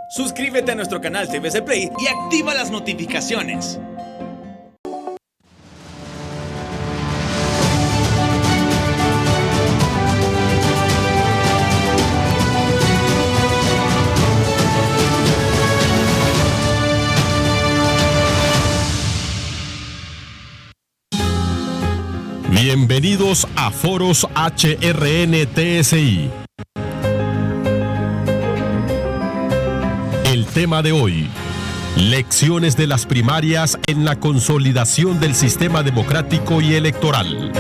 Suscríbete a nuestro canal TVC Play y activa las notificaciones. Bienvenidos a Foros HRN-TSI. El tema de hoy: lecciones de las primarias en la consolidación del sistema democrático y electoral.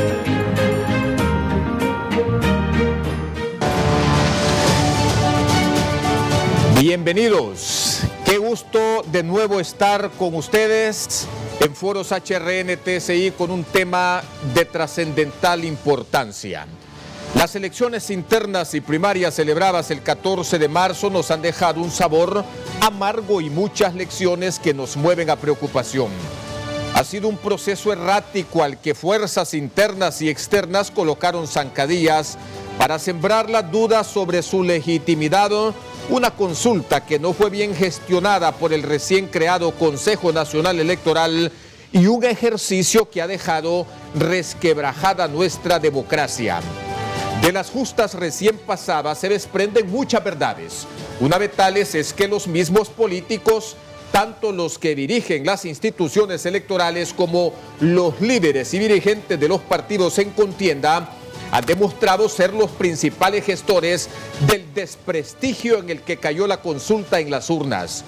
Bienvenidos. Qué gusto de nuevo estar con ustedes en Foros HRN-TSI con un tema de trascendental importancia. Las elecciones internas y primarias celebradas el 14 de marzo nos han dejado un sabor amargo y muchas lecciones que nos mueven a preocupación. Ha sido un proceso errático al que fuerzas internas y externas colocaron zancadillas para sembrar las dudas sobre su legitimidad, una consulta que no fue bien gestionada por el recién creado Consejo Nacional Electoral y un ejercicio que ha dejado resquebrajada nuestra democracia. De las justas recién pasadas se desprenden muchas verdades. Una de tales es que los mismos políticos, tanto los que dirigen las instituciones electorales como los líderes y dirigentes de los partidos en contienda, han demostrado ser los principales gestores del desprestigio en el que cayó la consulta en las urnas.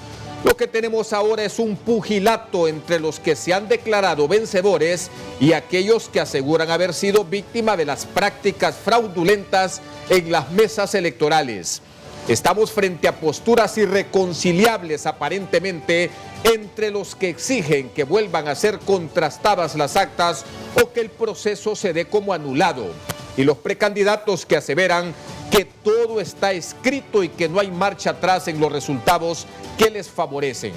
Lo que tenemos ahora es un pugilato entre los que se han declarado vencedores y aquellos que aseguran haber sido víctimas de las prácticas fraudulentas en las mesas electorales. Estamos frente a posturas irreconciliables aparentemente entre los que exigen que vuelvan a ser contrastadas las actas o que el proceso se dé como anulado, y los precandidatos que aseveran que todo está escrito y que no hay marcha atrás en los resultados que les favorecen.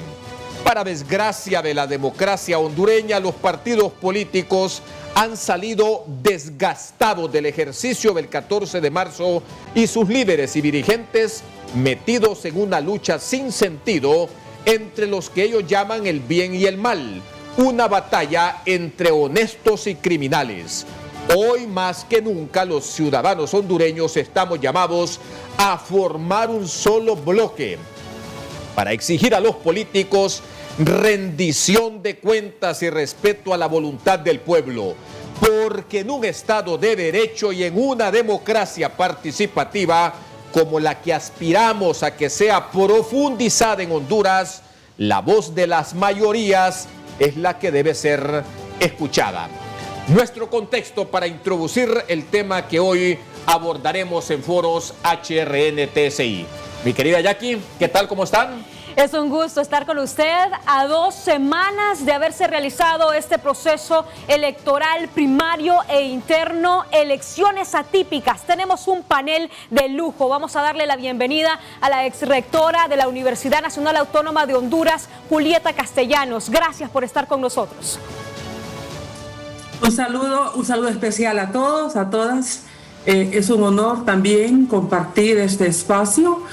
Para desgracia de la democracia hondureña, los partidos políticos han salido desgastados del ejercicio del 14 de marzo y sus líderes y dirigentes metidos en una lucha sin sentido entre los que ellos llaman el bien y el mal, una batalla entre honestos y criminales. Hoy más que nunca los ciudadanos hondureños estamos llamados a formar un solo bloque para exigir a los políticos rendición de cuentas y respeto a la voluntad del pueblo, porque en un Estado de Derecho y en una democracia participativa como la que aspiramos a que sea profundizada en Honduras, la voz de las mayorías es la que debe ser escuchada. Nuestro contexto para introducir el tema que hoy abordaremos en Foros HRN-TSI. Mi querida Jackie, ¿qué tal? ¿Cómo están? Es un gusto estar con usted a 2 semanas de haberse realizado este proceso electoral primario e interno, elecciones atípicas. Tenemos un panel de lujo. Vamos a darle la bienvenida a la exrectora de la Universidad Nacional Autónoma de Honduras, Julieta Castellanos. Gracias por estar con nosotros. Un saludo especial a todos, a todas. Es un honor también compartir este espacio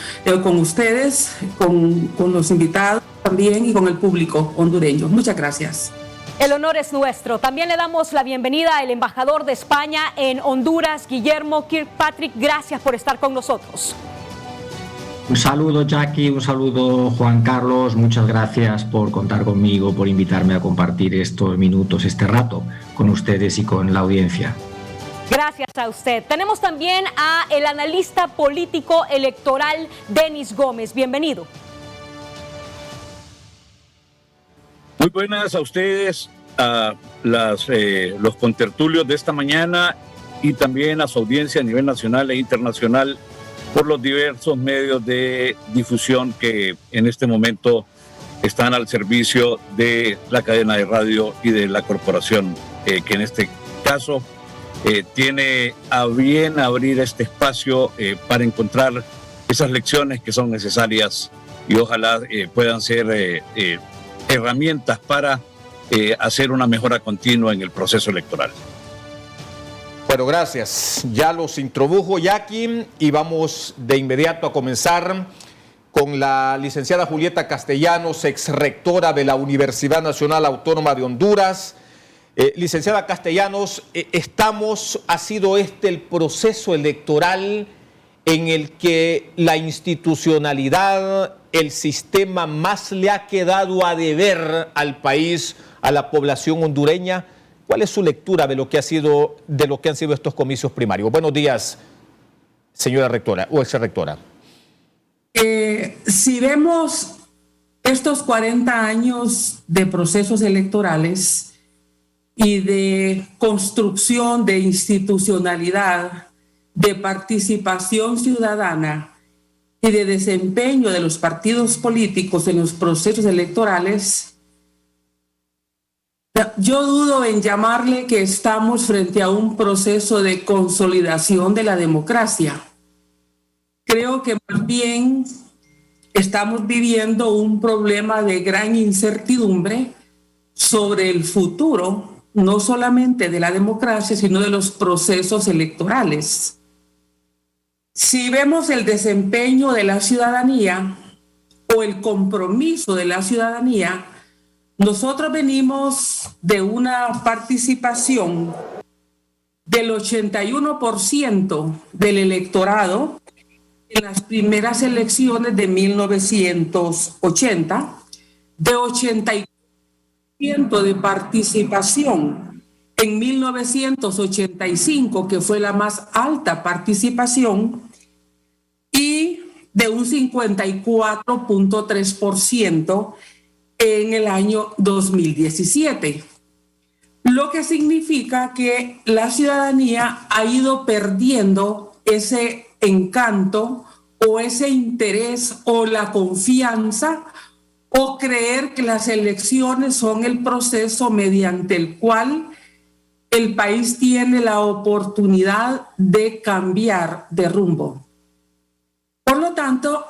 con ustedes, con los invitados también y con el público hondureño. Muchas gracias. El honor es nuestro. También le damos la bienvenida al embajador de España en Honduras, Guillermo Kirkpatrick. Gracias por estar con nosotros. Un saludo, Jackie, un saludo, Juan Carlos. Muchas gracias por contar conmigo, por invitarme a compartir estos minutos, este rato con ustedes y con la audiencia. Gracias a usted. Tenemos también a el analista político electoral Denis Gómez. Bienvenido. Muy buenas a ustedes, a los contertulios de esta mañana y también a su audiencia a nivel nacional e internacional por los diversos medios de difusión que en este momento están al servicio de la cadena de radio y de la corporación, que en este caso tiene a bien abrir este espacio para encontrar esas lecciones que son necesarias y ojalá puedan ser herramientas para hacer una mejora continua en el proceso electoral. Bueno, gracias. Ya los introdujo Jackie y vamos de inmediato a comenzar con la licenciada Julieta Castellanos, ex rectora de la Universidad Nacional Autónoma de Honduras. Licenciada Castellanos, ha sido el proceso electoral en el que la institucionalidad, el sistema más le ha quedado a deber al país, a la población hondureña. ¿Cuál es su lectura de lo que han sido estos comicios primarios? Buenos días, señora rectora o ex rectora. Si vemos estos 40 años de procesos electorales y de construcción de institucionalidad, de participación ciudadana y de desempeño de los partidos políticos en los procesos electorales, yo dudo en llamarle que estamos frente a un proceso de consolidación de la democracia. Creo que más bien estamos viviendo un problema de gran incertidumbre sobre el futuro, no solamente de la democracia, sino de los procesos electorales. Si vemos el desempeño de la ciudadanía o el compromiso de la ciudadanía, nosotros venimos de una participación del 81% del electorado en las primeras elecciones de 1980, de 84% de participación en 1985, que fue la más alta participación, y de un 54.3% en el año 2017. Lo que significa que la ciudadanía ha ido perdiendo ese encanto o ese interés o la confianza o creer que las elecciones son el proceso mediante el cual el país tiene la oportunidad de cambiar de rumbo. Por lo tanto,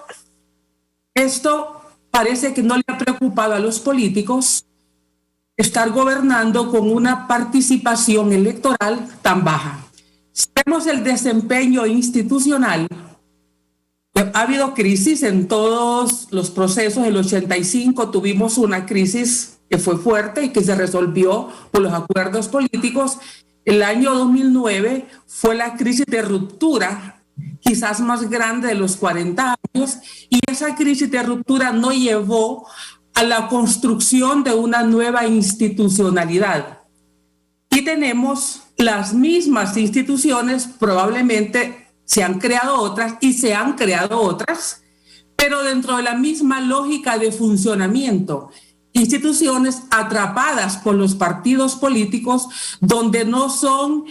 esto parece que no le ha preocupado a los políticos estar gobernando con una participación electoral tan baja. Si vemos el desempeño institucional, ha habido crisis en todos los procesos. En el 85 tuvimos una crisis que fue fuerte y que se resolvió por los acuerdos políticos. El año 2009 fue la crisis de ruptura quizás más grande de los 40 años, y esa crisis de ruptura no llevó a la construcción de una nueva institucionalidad. Y tenemos las mismas instituciones, probablemente se han creado otras, pero dentro de la misma lógica de funcionamiento. Instituciones atrapadas por los partidos políticos, donde no son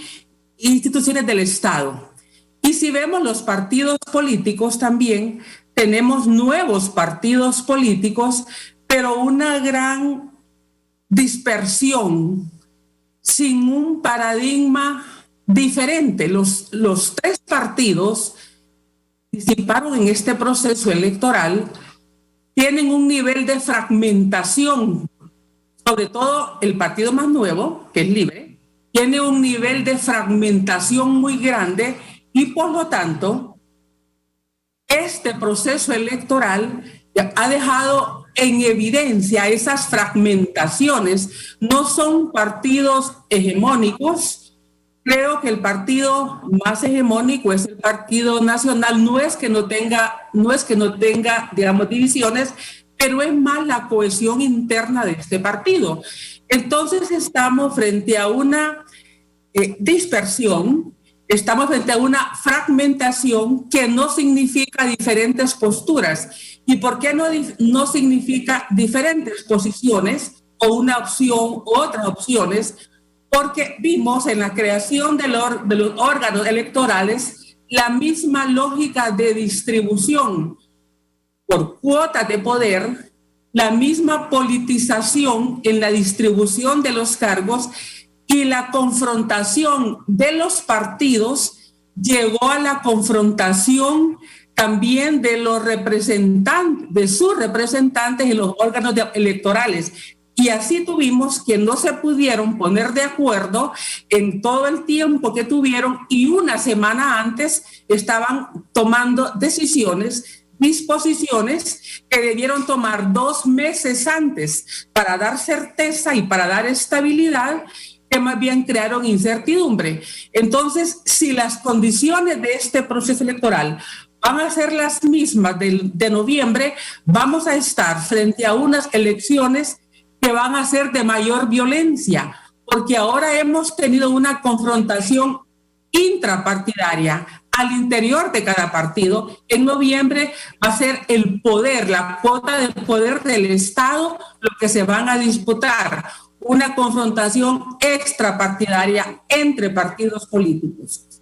instituciones del Estado. Y si vemos los partidos políticos también, tenemos nuevos partidos políticos, pero una gran dispersión, sin un paradigma diferente. Los tres partidos que participaron en este proceso electoral tienen un nivel de fragmentación, sobre todo el partido más nuevo, que es Libre, tiene un nivel de fragmentación muy grande. Y por lo tanto, este proceso electoral ha dejado en evidencia esas fragmentaciones. No son partidos hegemónicos. Creo que el partido más hegemónico es el Partido Nacional. No es que no tenga, digamos, divisiones, pero es más la cohesión interna de este partido. Entonces estamos frente a una dispersión. Estamos frente a una fragmentación que no significa diferentes posturas. ¿Y por qué no significa diferentes posiciones o una opción u otras opciones? Porque vimos en la creación de los órganos electorales la misma lógica de distribución por cuotas de poder, la misma politización en la distribución de los cargos, y la confrontación de los partidos llegó a la confrontación también de los representantes, de sus representantes en los órganos electorales. Y así tuvimos que no se pudieron poner de acuerdo en todo el tiempo que tuvieron, y una semana antes estaban tomando decisiones disposiciones que debieron tomar 2 meses antes para dar certeza y para dar estabilidad, que más bien crearon incertidumbre. Entonces, si las condiciones de este proceso electoral van a ser las mismas de noviembre, vamos a estar frente a unas elecciones que van a ser de mayor violencia, porque ahora hemos tenido una confrontación intrapartidaria al interior de cada partido. En noviembre va a ser el poder, la cuota de poder del Estado, lo que se van a disputar, una confrontación extrapartidaria entre partidos políticos.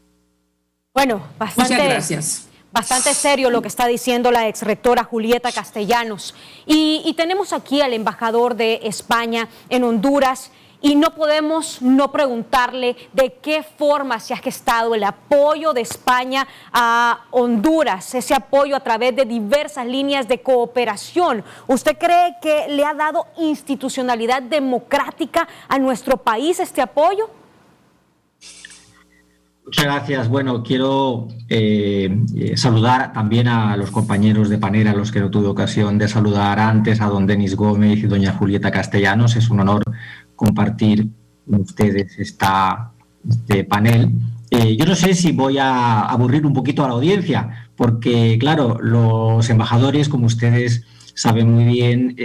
Bueno, Muchas gracias. Bastante serio lo que está diciendo la exrectora Julieta Castellanos. Y tenemos aquí al embajador de España en Honduras y no podemos no preguntarle de qué forma se ha gestado el apoyo de España a Honduras, ese apoyo a través de diversas líneas de cooperación. ¿Usted cree que le ha dado institucionalidad democrática a nuestro país este apoyo? Muchas gracias. Bueno, quiero saludar también a los compañeros de panel, a los que no tuve ocasión de saludar antes, a don Denis Gómez y doña Julieta Castellanos. Es un honor compartir con ustedes este panel. Yo no sé si voy a aburrir un poquito a la audiencia, porque, claro, los embajadores, como ustedes saben muy bien,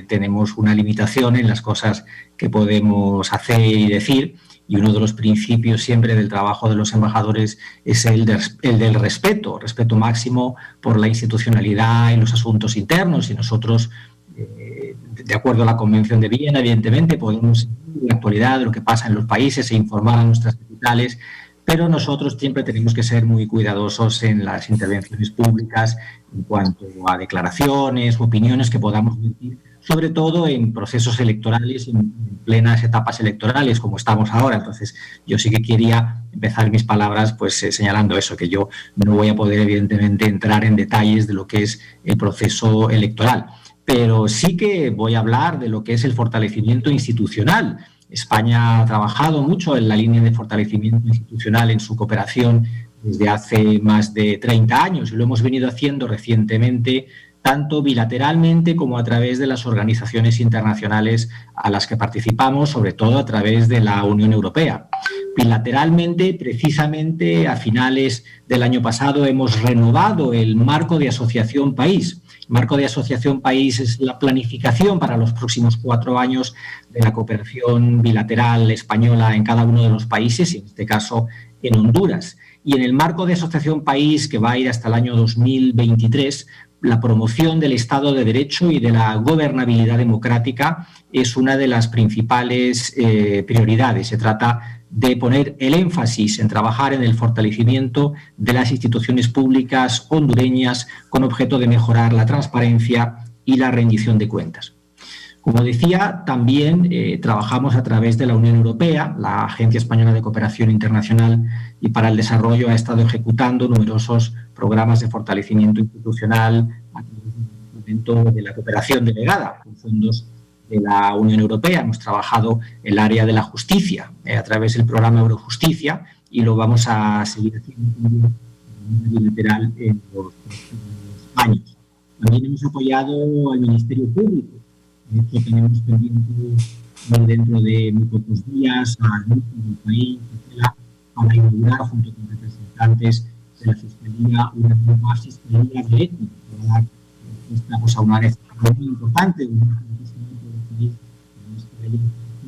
tenemos una limitación en las cosas que podemos hacer y decir. Y uno de los principios siempre del trabajo de los embajadores es el del respeto máximo por la institucionalidad en los asuntos internos. Y nosotros, de acuerdo a la Convención de Viena, evidentemente podemos seguir la actualidad de lo que pasa en los países e informar a nuestras capitales, pero nosotros siempre tenemos que ser muy cuidadosos en las intervenciones públicas en cuanto a declaraciones, opiniones que podamos emitir, sobre todo en procesos electorales, en plenas etapas electorales, como estamos ahora. Entonces, yo sí que quería empezar mis palabras pues señalando eso, que yo no voy a poder, evidentemente, entrar en detalles de lo que es el proceso electoral, pero sí que voy a hablar de lo que es el fortalecimiento institucional. España ha trabajado mucho en la línea de fortalecimiento institucional en su cooperación desde hace más de 30 años y lo hemos venido haciendo recientemente tanto bilateralmente como a través de las organizaciones internacionales a las que participamos, sobre todo a través de la Unión Europea. Bilateralmente, precisamente a finales del año pasado, hemos renovado el marco de asociación país. El marco de asociación país es la planificación para los próximos 4 años de la cooperación bilateral española en cada uno de los países, y en este caso en Honduras. Y en el marco de asociación país, que va a ir hasta el año 2023, la promoción del Estado de Derecho y de la gobernabilidad democrática es una de las principales prioridades. Se trata de poner el énfasis en trabajar en el fortalecimiento de las instituciones públicas hondureñas con objeto de mejorar la transparencia y la rendición de cuentas. Como decía, también trabajamos a través de la Unión Europea. La Agencia Española de Cooperación Internacional y para el Desarrollo ha estado ejecutando numerosos programas de fortalecimiento institucional a través de la cooperación delegada con fondos de la Unión Europea. Hemos trabajado el área de la justicia a través del programa Eurojusticia y lo vamos a seguir haciendo también bilateral en los próximos años. También hemos apoyado al Ministerio Público. Que tenemos pendiente dentro de muy pocos días al del país para inaugurar junto con representantes de la Fiscalía una nueva Fiscalía de Ética. Estamos a una área muy importante, un reconocimiento del país, que haya instituciones,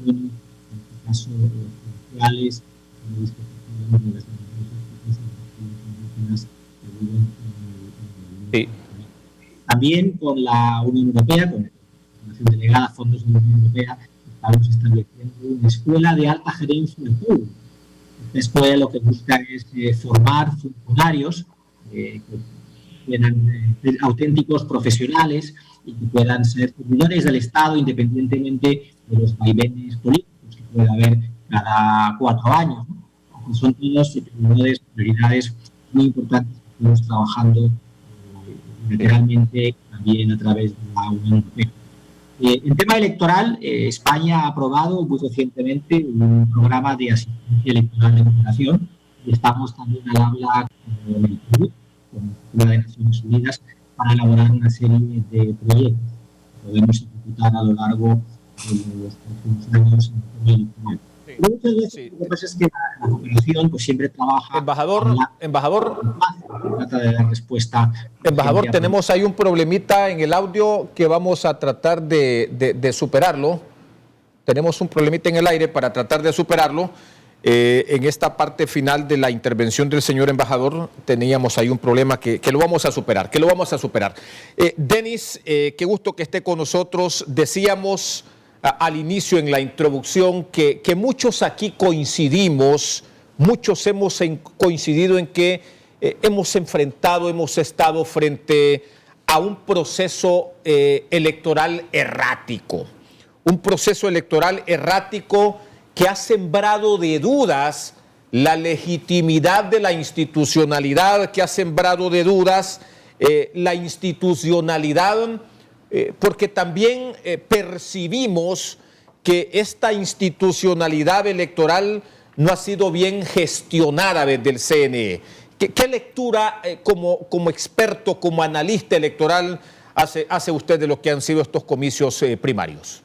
en este caso judiciales, de las también con la Unión Europea, con delegada a fondos de la Unión Europea, estamos estableciendo una escuela de alta gerencia de público. Esta escuela lo que busca es formar funcionarios que sean auténticos profesionales y que puedan ser servidores del Estado independientemente de los vaivenes políticos que puede haber cada 4 años, ¿no? Son todas prioridades muy importantes que estamos trabajando bilateralmente también a través de la Unión Europea. En tema electoral, España ha aprobado muy recientemente un programa de asistencia electoral de cooperación y estamos también al habla con el Perú, con la de Naciones Unidas, para elaborar una serie de proyectos que podemos ejecutar a lo largo de los próximos años en el electoral. Pero muchas veces lo que pasa es que la cooperación pues siempre trabaja... Embajador, trata de dar respuesta... Embajador, tenemos ahí un problemita en el audio que vamos a tratar de superarlo. Tenemos un problemita en el aire para tratar de superarlo. En esta parte final de la intervención del señor embajador teníamos ahí un problema que lo vamos a superar, Denis, qué gusto que esté con nosotros. Decíamos al inicio en la introducción que muchos aquí coincidimos, muchos hemos coincidido en que hemos estado frente a un proceso electoral errático, que ha sembrado de dudas la legitimidad de la institucionalidad, que ha sembrado de dudas la institucionalidad, porque también percibimos que esta institucionalidad electoral no ha sido bien gestionada desde el CNE. ¿Qué lectura como experto, como analista electoral hace usted de lo que han sido estos comicios primarios?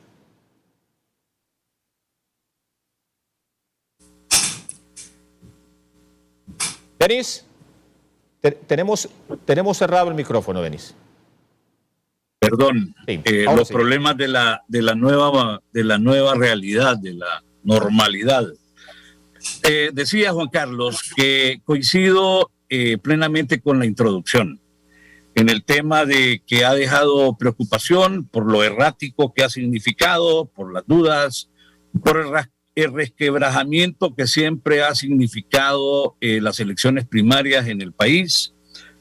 Denis, tenemos cerrado el micrófono, Denis. Perdón, Sí, los sí. problemas de la nueva realidad, de la normalidad. Decía Juan Carlos que coincido plenamente con la introducción en el tema de que ha dejado preocupación por lo errático que ha significado, por las dudas, por el resquebrajamiento que siempre ha significado las elecciones primarias en el país,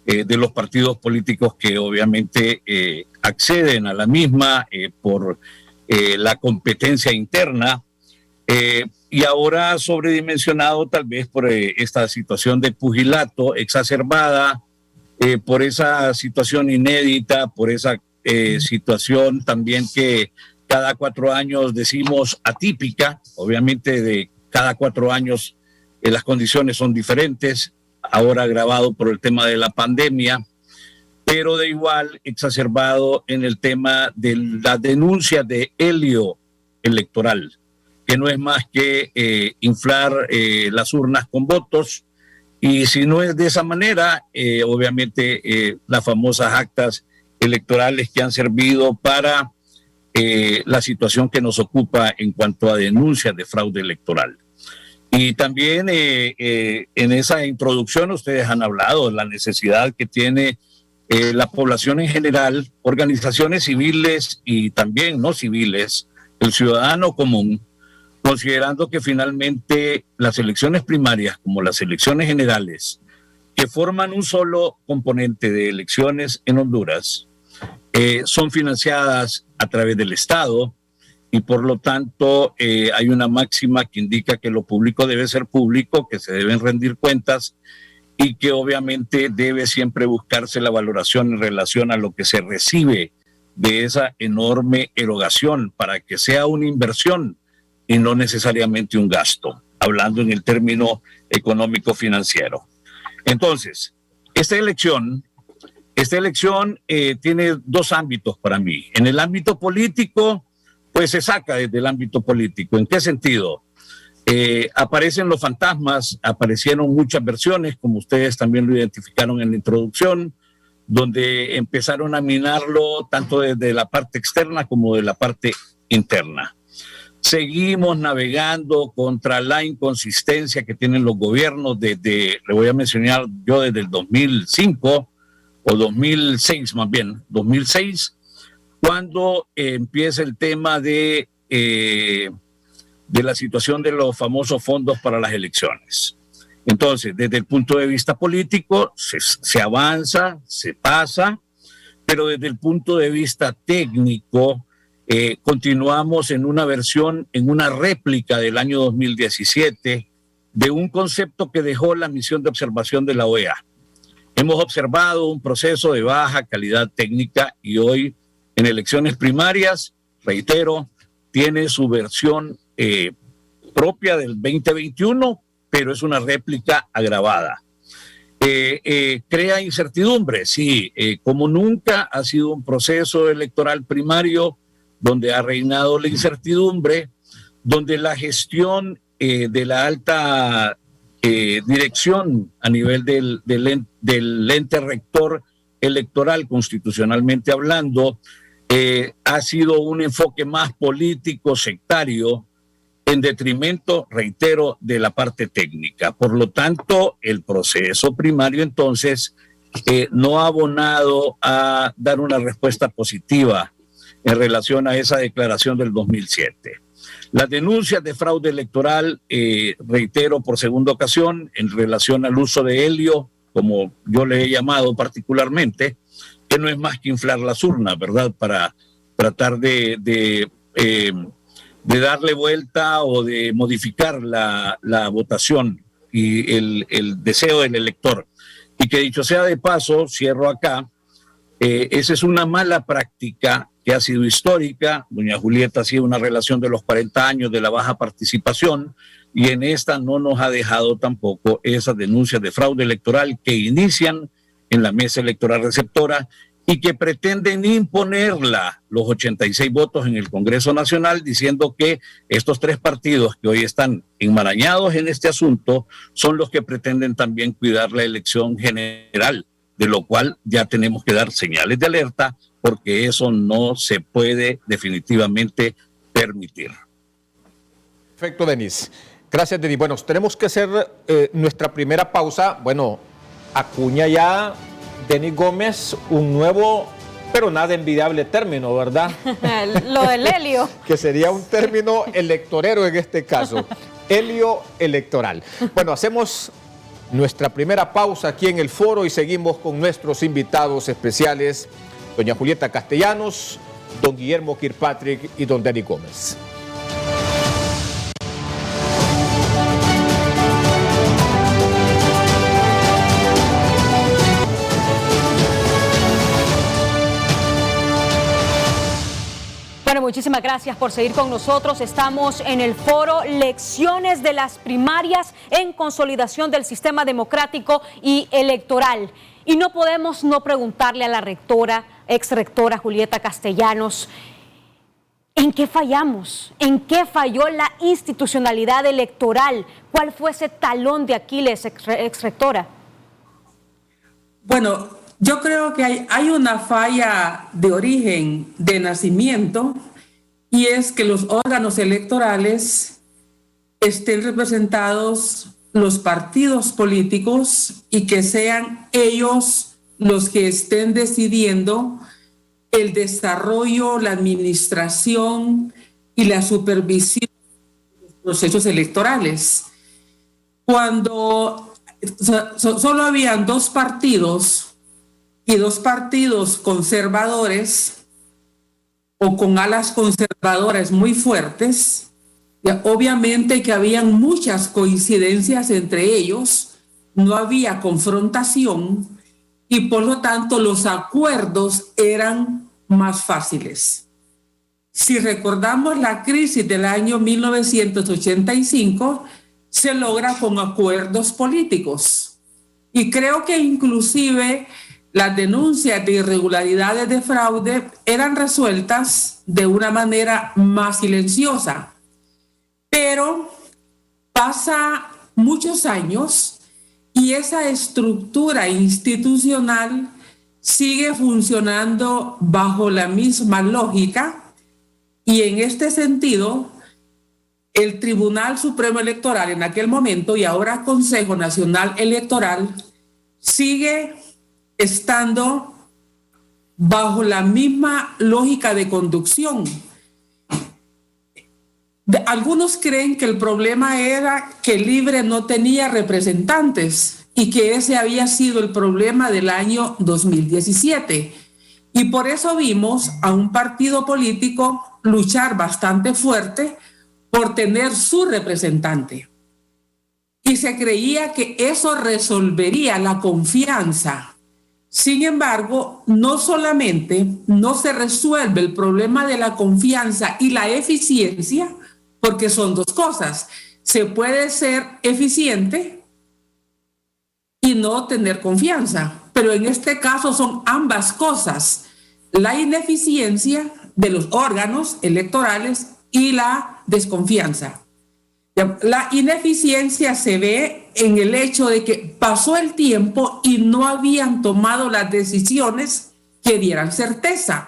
de los partidos políticos que obviamente acceden a la misma por la competencia interna, y ahora sobredimensionado tal vez por esta situación de pugilato exacerbada, por esa situación inédita, por esa situación también que cada 4 años decimos atípica. Obviamente de cada 4 años las condiciones son diferentes, ahora agravado por el tema de la pandemia, pero de igual exacerbado en el tema de la denuncia de helio electoral, que no es más que inflar las urnas con votos, y si no es de esa manera, obviamente las famosas actas electorales que han servido para la situación que nos ocupa en cuanto a denuncias de fraude electoral. Y también en esa introducción ustedes han hablado de la necesidad que tiene la población en general, organizaciones civiles y también no civiles, el ciudadano común, considerando que finalmente las elecciones primarias, como las elecciones generales, que forman un solo componente de elecciones en Honduras, son financiadas a través del Estado, y por lo tanto hay una máxima que indica que lo público debe ser público, que se deben rendir cuentas y que obviamente debe siempre buscarse la valoración en relación a lo que se recibe de esa enorme erogación para que sea una inversión y no necesariamente un gasto, hablando en el término económico-financiero. Entonces, esta elección tiene 2 ámbitos para mí. En el ámbito político, pues se saca desde el ámbito político. ¿En qué sentido? Aparecen los fantasmas, aparecieron muchas versiones, como ustedes también lo identificaron en la introducción, donde empezaron a minarlo tanto desde la parte externa como de la parte interna. Seguimos navegando contra la inconsistencia que tienen los gobiernos le voy a mencionar yo desde el 2005 o 2006 más bien, 2006, cuando empieza el tema de la situación de los famosos fondos para las elecciones. Entonces, desde el punto de vista político, se avanza, se pasa, pero desde el punto de vista técnico, continuamos en una versión, en una réplica del año 2017 de un concepto que dejó la misión de observación de la OEA. Hemos observado un proceso de baja calidad técnica y hoy en elecciones primarias, reitero, tiene su versión propia del 2021, pero es una réplica agravada. crea incertidumbre. Sí, como nunca ha sido un proceso electoral primario donde ha reinado la incertidumbre, donde la gestión de la alta dirección a nivel del ente rector electoral, constitucionalmente hablando, ha sido un enfoque más político, sectario, en detrimento, reitero, de la parte técnica. Por lo tanto, el proceso primario entonces no ha abonado a dar una respuesta positiva en relación a esa declaración del 2007. Las denuncias de fraude electoral, reitero por segunda ocasión, en relación al uso de helio, como yo le he llamado particularmente, que no es más que inflar las urnas, ¿verdad?, para tratar de darle vuelta o de modificar la votación y el deseo del elector. Y que dicho sea de paso, cierro acá, esa es una mala práctica que ha sido histórica. Doña Julieta ha sido una relación de los 40 años de la baja participación y en esta no nos ha dejado tampoco esas denuncias de fraude electoral que inician en la mesa electoral receptora y que pretenden imponerla los 86 votos en el Congreso Nacional, diciendo que estos tres partidos que hoy están enmarañados en este asunto son los que pretenden también cuidar la elección general, de lo cual ya tenemos que dar señales de alerta porque eso no se puede definitivamente permitir. Perfecto, Denis. Gracias, Denis. Bueno, tenemos que hacer nuestra primera pausa. Bueno, acuña ya Denis Gómez un nuevo, pero nada envidiable término, ¿verdad? Lo del helio. Que sería un término electorero en este caso, helio electoral. Bueno, hacemos nuestra primera pausa aquí en el foro y seguimos con nuestros invitados especiales, doña Julieta Castellanos, don Guillermo Kirkpatrick y don Denis Gómez. Bueno, muchísimas gracias por seguir con nosotros. Estamos en el foro Lecciones de las primarias en consolidación del sistema democrático y electoral. Y no podemos no preguntarle a la rectora, exrectora Julieta Castellanos, ¿en qué fallamos? ¿En qué falló la institucionalidad electoral? ¿Cuál fue ese talón de Aquiles, exrectora? Bueno, yo creo que hay una falla de origen, de nacimiento, y es que los órganos electorales estén representados los partidos políticos y que sean ellos los que estén decidiendo el desarrollo, la administración y la supervisión de los procesos electorales. Cuando solo habían dos partidos y dos partidos conservadores o con alas conservadoras muy fuertes, obviamente que habían muchas coincidencias entre ellos, no había confrontación y por lo tanto los acuerdos eran más fáciles. Si recordamos la crisis del año 1985, se logra con acuerdos políticos. Y creo que inclusive las denuncias de irregularidades de fraude eran resueltas de una manera más silenciosa. Pero pasa muchos años y esa estructura institucional sigue funcionando bajo la misma lógica y en este sentido el Tribunal Supremo Electoral en aquel momento y ahora Consejo Nacional Electoral sigue estando bajo la misma lógica de conducción. Algunos creen que el problema era que Libre no tenía representantes y que ese había sido el problema del año 2017. Y por eso vimos a un partido político luchar bastante fuerte por tener su representante. Y se creía que eso resolvería la confianza. Sin embargo, no solamente no se resuelve el problema de la confianza y la eficiencia, porque son dos cosas. Se puede ser eficiente y y no tener confianza. Pero en este caso son ambas cosas: la ineficiencia de los órganos electorales y la desconfianza. La ineficiencia se ve en el hecho de que pasó el tiempo y no habían tomado las decisiones que dieran certeza.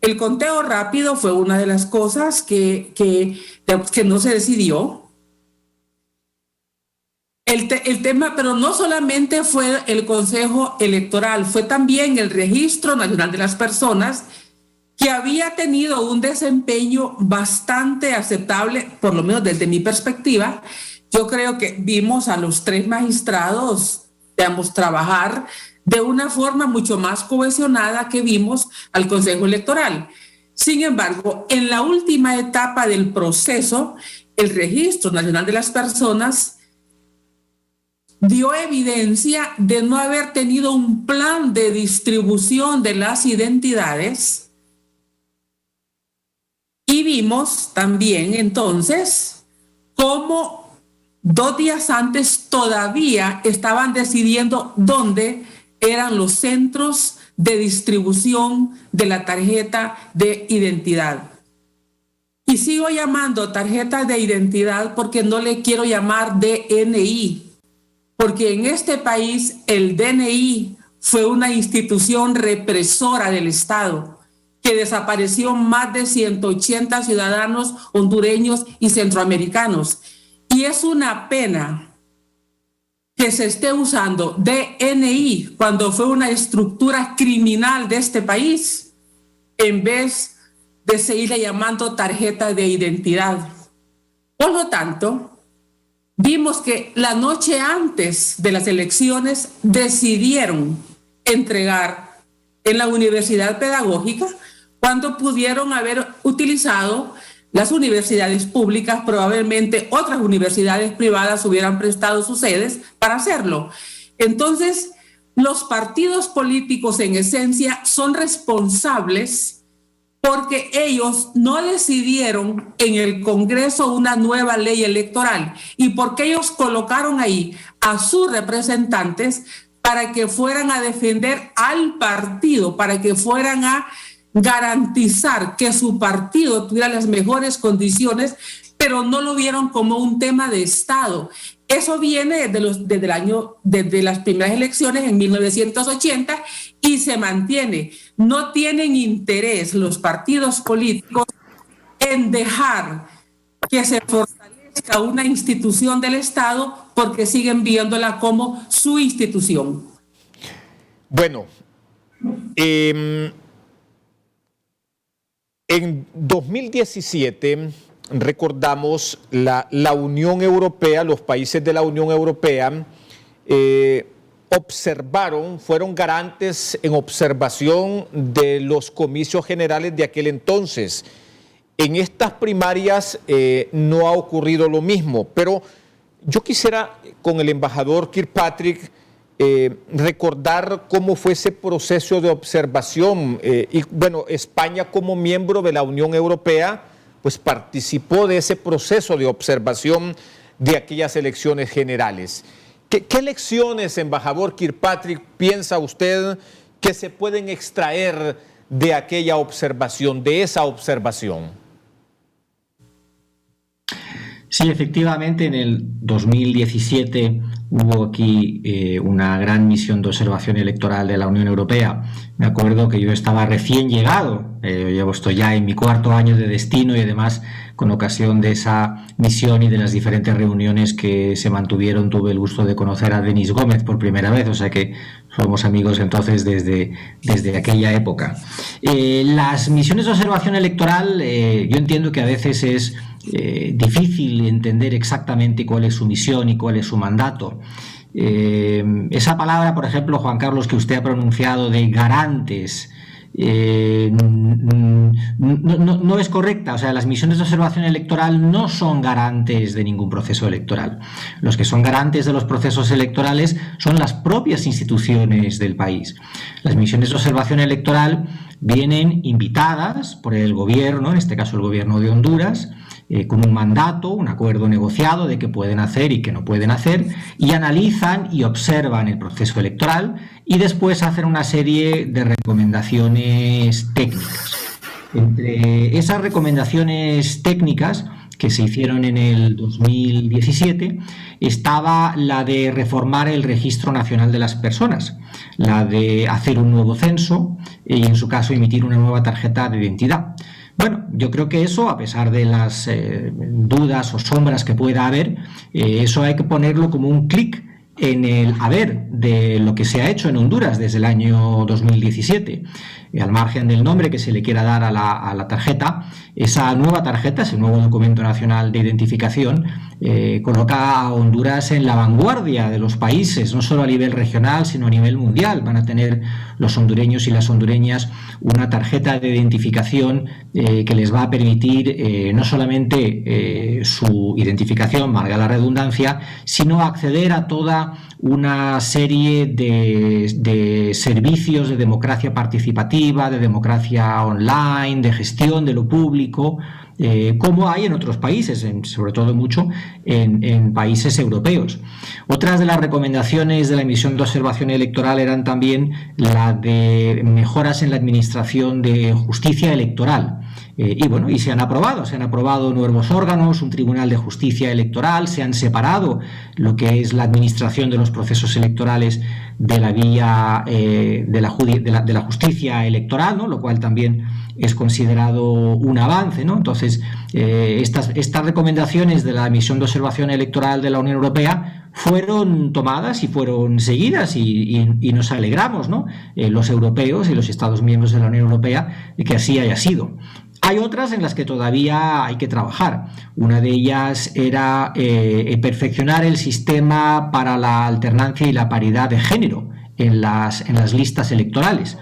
El conteo rápido fue una de las cosas que no se decidió. El tema, pero no solamente fue el Consejo Electoral, fue también el Registro Nacional de las Personas, que había tenido un desempeño bastante aceptable, por lo menos desde mi perspectiva. Yo creo que vimos a los 3 magistrados, digamos, trabajar de una forma mucho más cohesionada que vimos al Consejo Electoral. Sin embargo, en la última etapa del proceso, el Registro Nacional de las Personas dio evidencia de no haber tenido un plan de distribución de las identidades. Y vimos también entonces cómo 2 días antes todavía estaban decidiendo dónde eran los centros de distribución de la tarjeta de identidad. Y sigo llamando tarjeta de identidad porque no le quiero llamar DNI, porque en este país el DNI fue una institución represora del Estado que desapareció más de 180 ciudadanos hondureños y centroamericanos. Y es una pena que se esté usando DNI cuando fue una estructura criminal de este país, en vez de seguirle llamando tarjeta de identidad. Por lo tanto, vimos que la noche antes de las elecciones decidieron entregar en la universidad pedagógica, cuando pudieron haber utilizado las universidades públicas. Probablemente otras universidades privadas hubieran prestado sus sedes para hacerlo. Entonces, los partidos políticos en esencia son responsables porque ellos no decidieron en el Congreso una nueva ley electoral y porque ellos colocaron ahí a sus representantes para que fueran a defender al partido, para que fueran a garantizar que su partido tuviera las mejores condiciones, pero no lo vieron como un tema de Estado. Eso viene desde las primeras elecciones en 1980 y se mantiene. No tienen interés los partidos políticos en dejar que se fortalezca una institución del Estado porque siguen viéndola como su institución. Bueno, en 2017, recordamos, la Unión Europea, los países de la Unión Europea fueron garantes en observación de los comicios generales de aquel entonces. En estas primarias no ha ocurrido lo mismo, pero yo quisiera con el embajador Kirkpatrick recordar cómo fue ese proceso de observación. Y bueno, España como miembro de la Unión Europea pues participó de ese proceso de observación de aquellas elecciones generales. ¿Qué lecciones, embajador Kirkpatrick, piensa usted que se pueden extraer de aquella observación, de esa observación? Sí, efectivamente, en el 2017 hubo aquí una gran misión de observación electoral de la Unión Europea. Me acuerdo que yo estaba recién llegado, estoy ya en mi 4º año de destino y además con ocasión de esa misión y de las diferentes reuniones que se mantuvieron tuve el gusto de conocer a Denis Gómez por primera vez, o sea que somos amigos entonces desde aquella época. Las misiones de observación electoral, yo entiendo que a veces es difícil entender exactamente cuál es su misión y cuál es su mandato. Esa palabra, por ejemplo, Juan Carlos, que usted ha pronunciado de garantes, no es correcta. O sea, las misiones de observación electoral no son garantes de ningún proceso electoral. Los que son garantes de los procesos electorales son las propias instituciones del país. Las misiones de observación electoral vienen invitadas por el gobierno, en este caso el gobierno de Honduras, con un mandato, un acuerdo negociado de qué pueden hacer y qué no pueden hacer, y analizan y observan el proceso electoral y después hacen una serie de recomendaciones técnicas. Entre esas recomendaciones técnicas que se hicieron en el 2017 estaba la de reformar el Registro Nacional de las Personas, la de hacer un nuevo censo y en su caso emitir una nueva tarjeta de identidad. Bueno, yo creo que eso, a pesar de las dudas o sombras que pueda haber, eso hay que ponerlo como un clic en el haber de lo que se ha hecho en Honduras desde el año 2017. Al margen del nombre que se le quiera dar a la tarjeta, esa nueva tarjeta, ese nuevo documento nacional de identificación, coloca a Honduras en la vanguardia de los países, no solo a nivel regional, sino a nivel mundial. Van a tener los hondureños y las hondureñas una tarjeta de identificación que les va a permitir no solamente su identificación, valga la redundancia, sino acceder a toda una serie de servicios de democracia participativa, de democracia online, de gestión de lo público, como hay en otros países, sobre todo mucho en países europeos. Otras de las recomendaciones de la misión de observación electoral eran también la de mejoras en la administración de justicia electoral. Y se han aprobado nuevos órganos, un tribunal de justicia electoral, se han separado lo que es la administración de los procesos electorales de la vía de la justicia electoral, ¿no? Lo cual también es considerado un avance, ¿no? Entonces, estas recomendaciones de la misión de observación electoral de la Unión Europea fueron tomadas y fueron seguidas y nos alegramos, ¿no? Los europeos y los Estados miembros de la Unión Europea de que así haya sido. Hay otras en las que todavía hay que trabajar. Una de ellas era perfeccionar el sistema para la alternancia y la paridad de género en las listas electorales.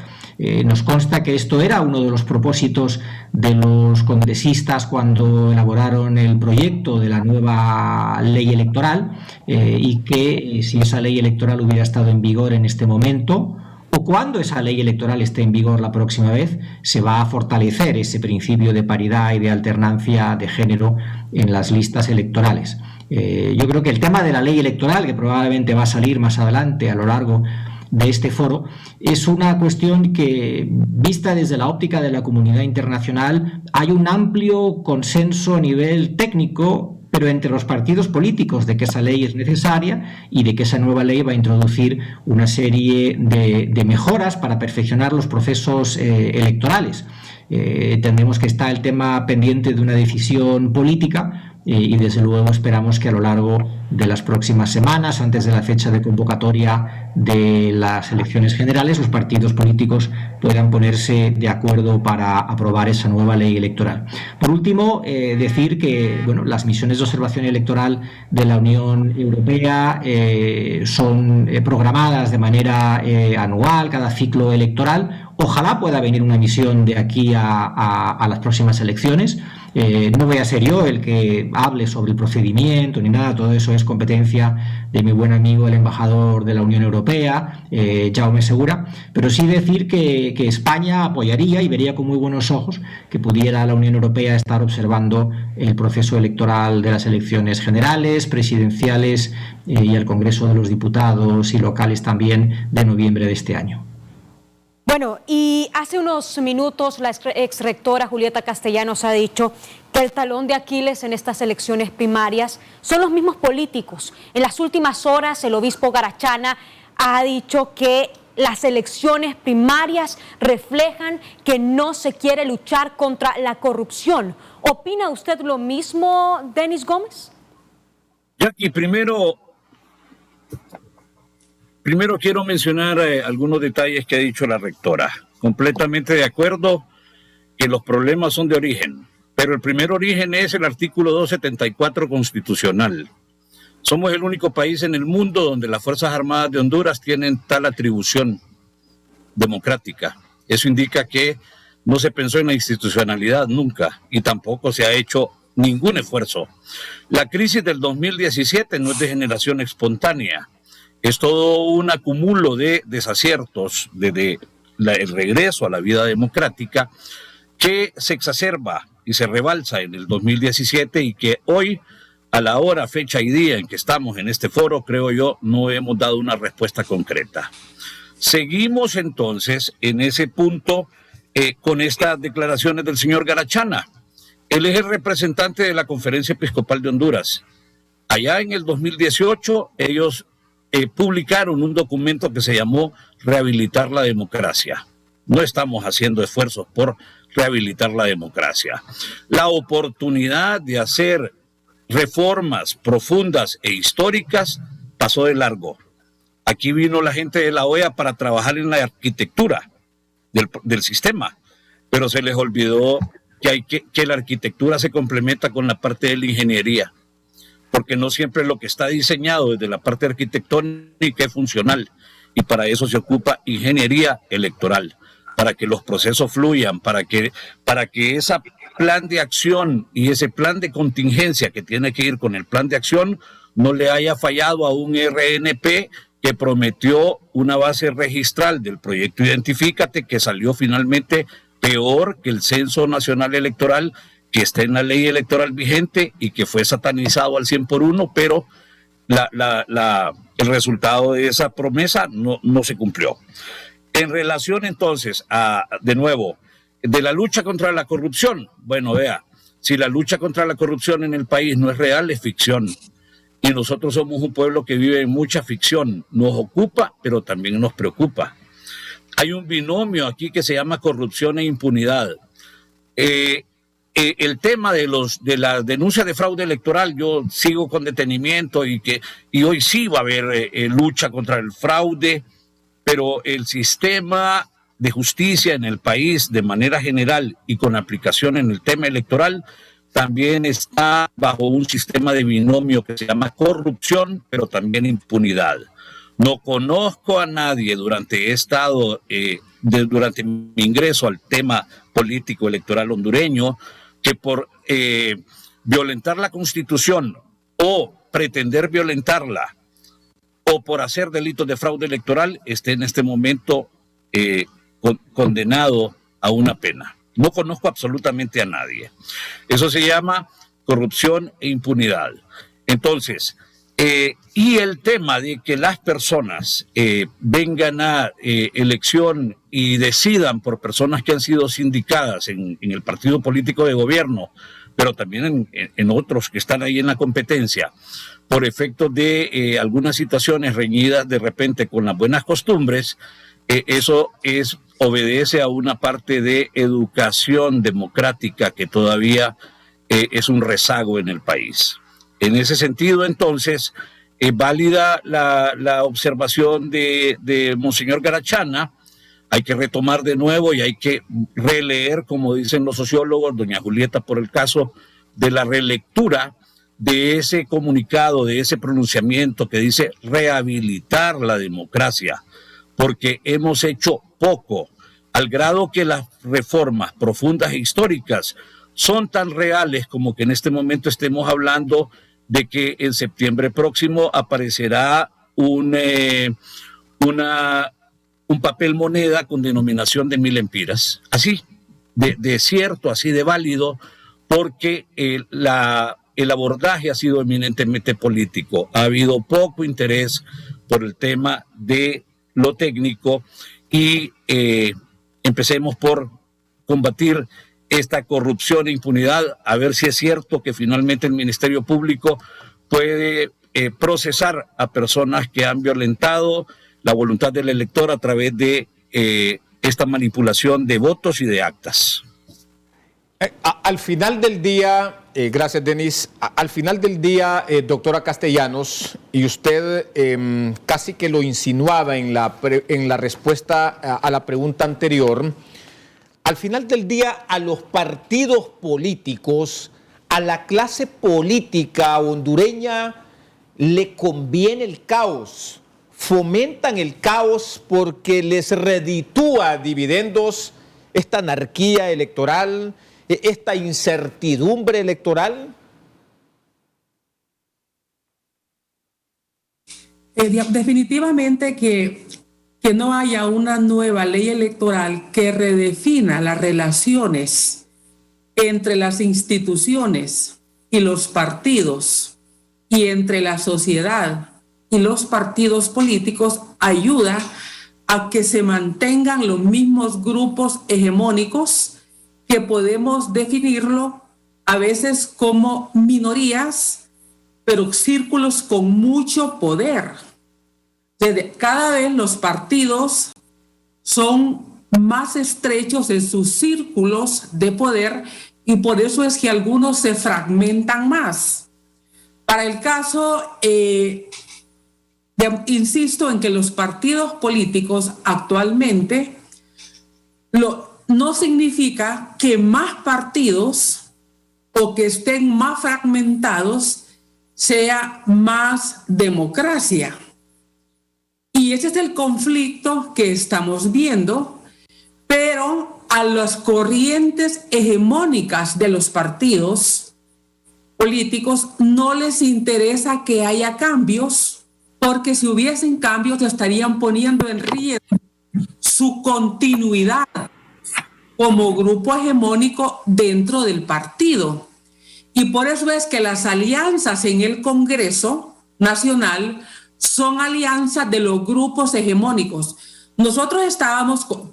Nos consta que esto era uno de los propósitos de los congresistas cuando elaboraron el proyecto de la nueva ley electoral y que si esa ley electoral hubiera estado en vigor en este momento, o cuando esa ley electoral esté en vigor la próxima vez, se va a fortalecer ese principio de paridad y de alternancia de género en las listas electorales. Yo creo que el tema de la ley electoral, que probablemente va a salir más adelante a lo largo de este foro, es una cuestión que, vista desde la óptica de la comunidad internacional, hay un amplio consenso a nivel técnico, pero entre los partidos políticos, de que esa ley es necesaria y de que esa nueva ley va a introducir una serie de mejoras para perfeccionar los procesos electorales. Entendemos que está el tema pendiente de una decisión política y desde luego esperamos que a lo largo de las próximas semanas, antes de la fecha de convocatoria de las elecciones generales, los partidos políticos puedan ponerse de acuerdo para aprobar esa nueva ley electoral. Por último, decir que las misiones de observación electoral de la Unión Europea son programadas de manera anual, cada ciclo electoral. Ojalá pueda venir una misión de aquí a las próximas elecciones. No voy a ser yo el que hable sobre el procedimiento ni nada, todo eso es competencia de mi buen amigo el embajador de la Unión Europea, Jaume Segura, pero sí decir que España apoyaría y vería con muy buenos ojos que pudiera la Unión Europea estar observando el proceso electoral de las elecciones generales, presidenciales y el Congreso de los Diputados y locales también de noviembre de este año. Bueno, y hace unos minutos la exrectora Julieta Castellanos ha dicho que el talón de Aquiles en estas elecciones primarias son los mismos políticos. En las últimas horas el obispo Garachana ha dicho que las elecciones primarias reflejan que no se quiere luchar contra la corrupción. ¿Opina usted lo mismo, Denis Gómez? Jackie, primero quiero mencionar algunos detalles que ha dicho la rectora. Completamente de acuerdo que los problemas son de origen, pero el primer origen es el artículo 274 constitucional. Somos el único país en el mundo donde las Fuerzas Armadas de Honduras tienen tal atribución democrática. Eso indica que no se pensó en la institucionalidad nunca y tampoco se ha hecho ningún esfuerzo. La crisis del 2017 no es de generación espontánea. Es todo un acumulo de desaciertos desde el regreso a la vida democrática que se exacerba y se rebalsa en el 2017 y que hoy, a la hora, fecha y día en que estamos en este foro, creo yo, no hemos dado una respuesta concreta. Seguimos entonces en ese punto con estas declaraciones del señor Garachana. Él es el representante de la Conferencia Episcopal de Honduras. Allá en el 2018 ellos publicaron un documento que se llamó Rehabilitar la Democracia. No estamos haciendo esfuerzos por rehabilitar la democracia. La oportunidad de hacer reformas profundas e históricas pasó de largo. Aquí vino la gente de la OEA para trabajar en la arquitectura del sistema, pero se les olvidó que la arquitectura se complementa con la parte de la ingeniería, porque no siempre lo que está diseñado desde la parte arquitectónica es funcional, y para eso se ocupa ingeniería electoral, para que los procesos fluyan, para que ese plan de acción y ese plan de contingencia que tiene que ir con el plan de acción no le haya fallado a un RNP que prometió una base registral del proyecto Identifícate, que salió finalmente peor que el Censo Nacional Electoral, que está en la ley electoral vigente y que fue satanizado al 100 por 1, pero el resultado de esa promesa no se cumplió. En relación entonces de nuevo, de la lucha contra la corrupción, bueno, vea, si la lucha contra la corrupción en el país no es real, es ficción. Y nosotros somos un pueblo que vive en mucha ficción. Nos ocupa, pero también nos preocupa. Hay un binomio aquí que se llama corrupción e impunidad. El tema de la denuncia de fraude electoral, yo sigo con detenimiento y hoy sí va a haber lucha contra el fraude, pero el sistema de justicia en el país de manera general y con aplicación en el tema electoral también está bajo un sistema de binomio que se llama corrupción, pero también impunidad. No conozco a nadie durante mi ingreso al tema político electoral hondureño que por violentar la Constitución o pretender violentarla o por hacer delitos de fraude electoral esté en este momento condenado a una pena. No conozco absolutamente a nadie. Eso se llama corrupción e impunidad. Entonces, y el tema de que las personas vengan a elección y decidan por personas que han sido sindicadas en el partido político de gobierno, pero también en otros que están ahí en la competencia, por efecto de algunas situaciones reñidas de repente con las buenas costumbres, eso obedece a una parte de educación democrática que todavía es un rezago en el país. En ese sentido, entonces, válida la observación de Monseñor Garachana. Hay que retomar de nuevo y hay que releer, como dicen los sociólogos, doña Julieta, por el caso de la relectura de ese comunicado, de ese pronunciamiento que dice rehabilitar la democracia, porque hemos hecho poco, al grado que las reformas profundas e históricas son tan reales como que en este momento estemos hablando de que en septiembre próximo aparecerá un papel moneda con denominación de 1000 lempiras. Así, de cierto, así de válido, porque el abordaje ha sido eminentemente político. Ha habido poco interés por el tema de lo técnico y empecemos por combatir esta corrupción e impunidad, a ver si es cierto que finalmente el Ministerio Público puede procesar a personas que han violentado la voluntad del elector a través de esta manipulación de votos y de actas. Al final del día, gracias Denis, al final del día, doctora Castellanos, y usted casi que lo insinuaba en la respuesta a la pregunta anterior, al final del día a los partidos políticos, a la clase política hondureña le conviene el caos, fomentan el caos porque les reditúa dividendos esta anarquía electoral, esta incertidumbre electoral. Definitivamente que no haya una nueva ley electoral que redefina las relaciones entre las instituciones y los partidos y entre la sociedad y los partidos políticos ayuda a que se mantengan los mismos grupos hegemónicos que podemos definirlo a veces como minorías, pero círculos con mucho poder. Cada vez los partidos son más estrechos en sus círculos de poder y por eso es que algunos se fragmentan más. Para el caso, insisto en que los partidos políticos actualmente no significa que más partidos o que estén más fragmentados sea más democracia. Y ese es el conflicto que estamos viendo, pero a las corrientes hegemónicas de los partidos políticos no les interesa que haya cambios, porque si hubiesen cambios estarían poniendo en riesgo su continuidad como grupo hegemónico dentro del partido. Y por eso es que las alianzas en el Congreso Nacional son alianzas de los grupos hegemónicos. Nosotros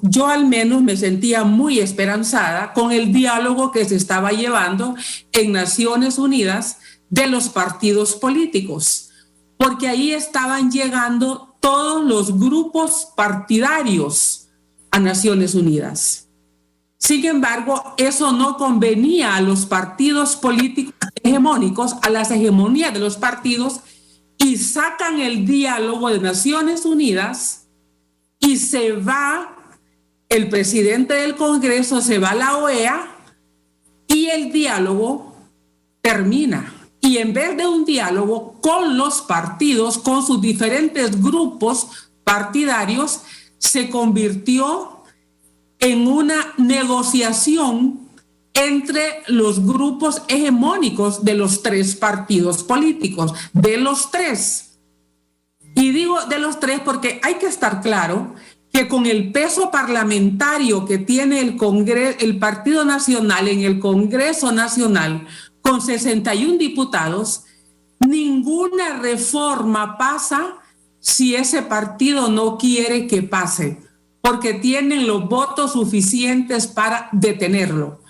yo al menos me sentía muy esperanzada con el diálogo que se estaba llevando en Naciones Unidas de los partidos políticos, porque ahí estaban llegando todos los grupos partidarios a Naciones Unidas. Sin embargo, eso no convenía a los partidos políticos hegemónicos, a las hegemonías de los partidos, y sacan el diálogo de Naciones Unidas y se va el presidente del Congreso, se va a la OEA y el diálogo termina. Y en vez de un diálogo con los partidos, con sus diferentes grupos partidarios, se convirtió en una negociación entre los grupos hegemónicos de los tres partidos políticos, de los tres. Y digo de los tres porque hay que estar claro que con el peso parlamentario que tiene el Partido Nacional en el Congreso Nacional, con 61 diputados, ninguna reforma pasa si ese partido no quiere que pase, porque tienen los votos suficientes para detenerlo.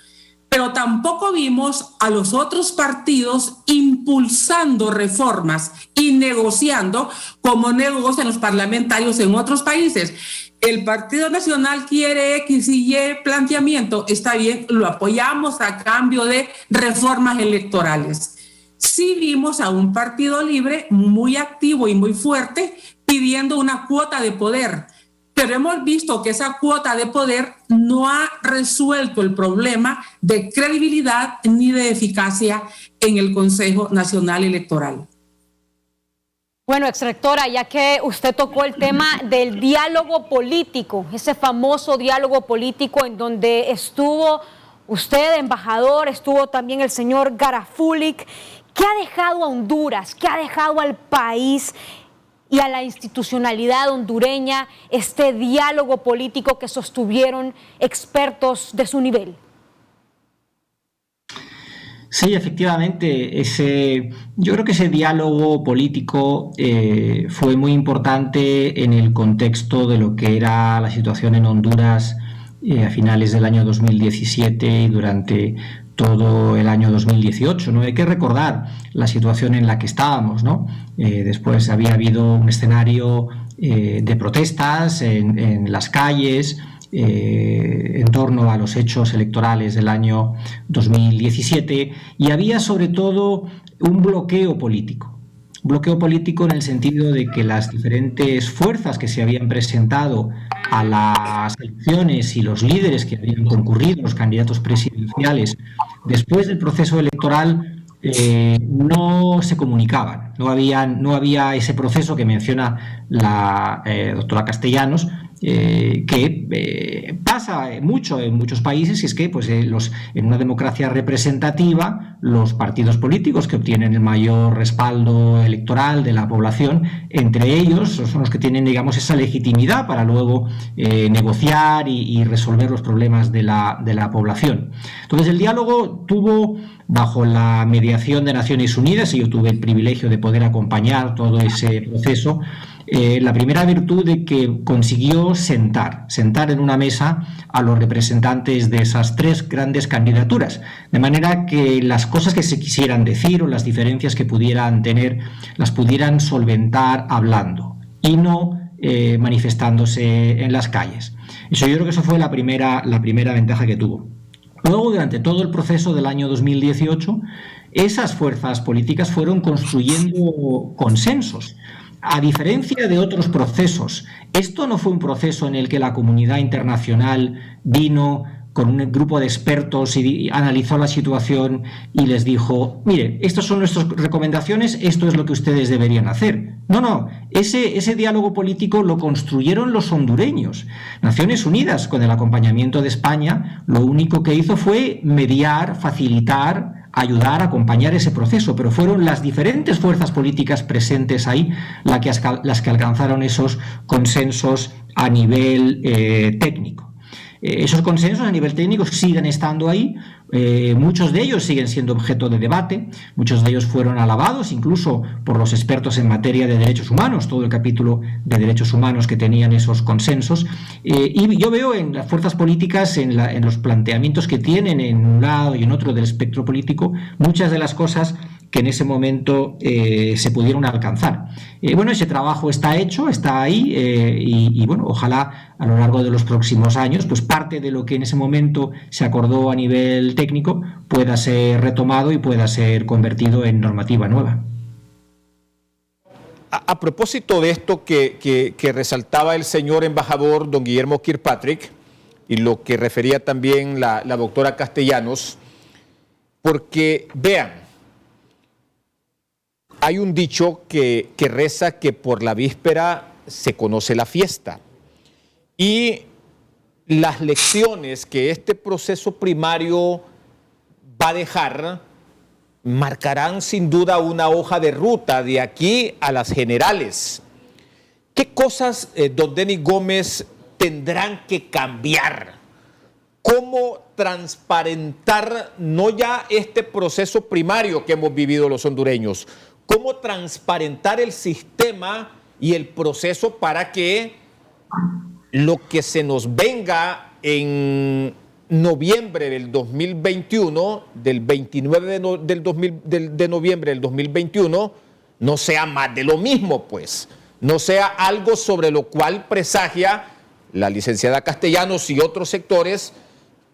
Pero tampoco vimos a los otros partidos impulsando reformas y negociando como negocian los parlamentarios en otros países. El Partido Nacional quiere X y Y planteamiento, está bien, lo apoyamos a cambio de reformas electorales. Sí vimos a un Partido Libre muy activo y muy fuerte pidiendo una cuota de poder, pero hemos visto que esa cuota de poder no ha resuelto el problema de credibilidad ni de eficacia en el Consejo Nacional Electoral. Bueno, exrectora, ya que usted tocó el tema del diálogo político, ese famoso diálogo político en donde estuvo usted, embajador, estuvo también el señor Garafulik, ¿qué ha dejado a Honduras? ¿Qué ha dejado al país y a la institucionalidad hondureña este diálogo político que sostuvieron expertos de su nivel? Sí, efectivamente, yo creo que ese diálogo político fue muy importante en el contexto de lo que era la situación en Honduras a finales del año 2017 y durante todo el año 2018, ¿no? Hay que recordar la situación en la que estábamos, ¿no? Después había habido un escenario de protestas en las calles, en torno a los hechos electorales del año 2017 y había sobre todo un bloqueo político en el sentido de que las diferentes fuerzas que se habían presentado a las elecciones y los líderes que habían concurrido, los candidatos presidenciales, después del proceso electoral no se comunicaban, no había ese proceso que menciona la doctora Castellanos, que pasa mucho en muchos países, y es que pues, en una democracia representativa los partidos políticos que obtienen el mayor respaldo electoral de la población, entre ellos son los que tienen, digamos, esa legitimidad para luego negociar y resolver los problemas de la población. Entonces el diálogo tuvo, bajo la mediación de Naciones Unidas, y yo tuve el privilegio de poder acompañar todo ese proceso, la primera virtud de que consiguió sentar en una mesa a los representantes de esas tres grandes candidaturas, de manera que las cosas que se quisieran decir o las diferencias que pudieran tener las pudieran solventar hablando y no manifestándose en las calles. Yo creo que eso fue la primera ventaja que tuvo. Luego, durante todo el proceso del año 2018, esas fuerzas políticas fueron construyendo consensos. A diferencia de otros procesos, esto no fue un proceso en el que la comunidad internacional vino con un grupo de expertos y analizó la situación y les dijo: mire, estas son nuestras recomendaciones, esto es lo que ustedes deberían hacer. No, ese diálogo político lo construyeron los hondureños. Naciones Unidas, con el acompañamiento de España, lo único que hizo fue mediar, facilitar, ayudar, acompañar ese proceso, pero fueron las diferentes fuerzas políticas presentes ahí las que alcanzaron esos consensos a nivel técnico. Esos consensos a nivel técnico siguen estando ahí, muchos de ellos siguen siendo objeto de debate, muchos de ellos fueron alabados incluso por los expertos en materia de derechos humanos, todo el capítulo de derechos humanos que tenían esos consensos, y yo veo en las fuerzas políticas, en los planteamientos que tienen en un lado y en otro del espectro político, muchas de las cosas que en ese momento se pudieron alcanzar. Bueno, ese trabajo está hecho, está ahí, y bueno, ojalá a lo largo de los próximos años, pues parte de lo que en ese momento se acordó a nivel técnico pueda ser retomado y pueda ser convertido en normativa nueva. A propósito de esto que resaltaba el señor embajador don Guillermo Kirkpatrick y lo que refería también la doctora Castellanos, porque vean, hay un dicho que reza que por la víspera se conoce la fiesta, y las lecciones que este proceso primario va a dejar marcarán sin duda una hoja de ruta de aquí a las generales. ¿Qué cosas, don Denis Gómez, tendrán que cambiar? ¿Cómo transparentar no ya este proceso primario que hemos vivido los hondureños? ¿Cómo transparentar el sistema y el proceso para que lo que se nos venga en noviembre del 2021, del 29 de noviembre del 2021, no sea más de lo mismo, pues? No sea algo sobre lo cual presagia la licenciada Castellanos y otros sectores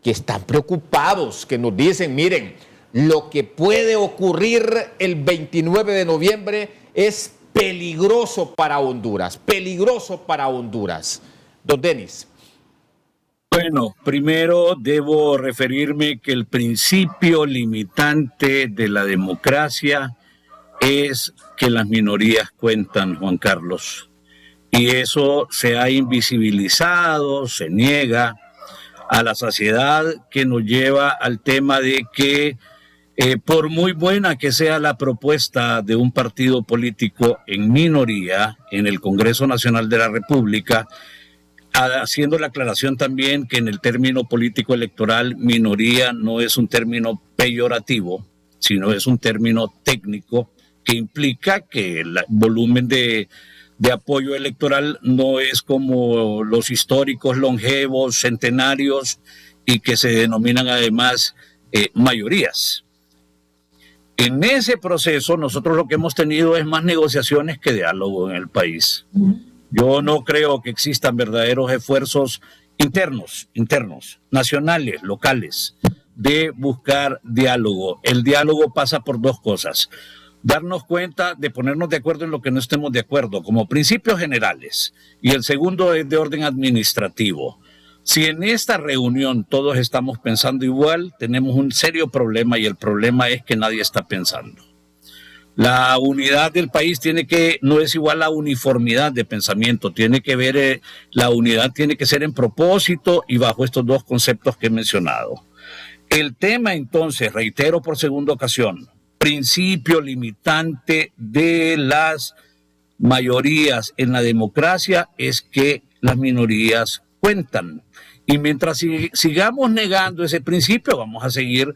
que están preocupados, que nos dicen: miren, lo que puede ocurrir el 29 de noviembre es peligroso para Honduras, peligroso para Honduras. Don Denis. Bueno, primero debo referirme que el principio limitante de la democracia es que las minorías cuentan, Juan Carlos. Y eso se ha invisibilizado, se niega a la saciedad, que nos lleva al tema de que por muy buena que sea la propuesta de un partido político en minoría en el Congreso Nacional de la República, haciendo la aclaración también que en el término político electoral minoría no es un término peyorativo, sino es un término técnico que implica que el volumen de apoyo electoral no es como los históricos longevos, centenarios, y que se denominan además mayorías. En ese proceso nosotros lo que hemos tenido es más negociaciones que diálogo en el país. Yo no creo que existan verdaderos esfuerzos internos, nacionales, locales, de buscar diálogo. El diálogo pasa por dos cosas: darnos cuenta de ponernos de acuerdo en lo que no estemos de acuerdo, como principios generales, y el segundo es de orden administrativo. Si en esta reunión todos estamos pensando igual, tenemos un serio problema, y el problema es que nadie está pensando. La unidad del país no es igual a uniformidad de pensamiento, tiene que ver, la unidad tiene que ser en propósito y bajo estos dos conceptos que he mencionado. El tema entonces, reitero por segunda ocasión, principio limitante de las mayorías en la democracia es que las minorías cuentan. Y mientras sigamos negando ese principio, vamos a seguir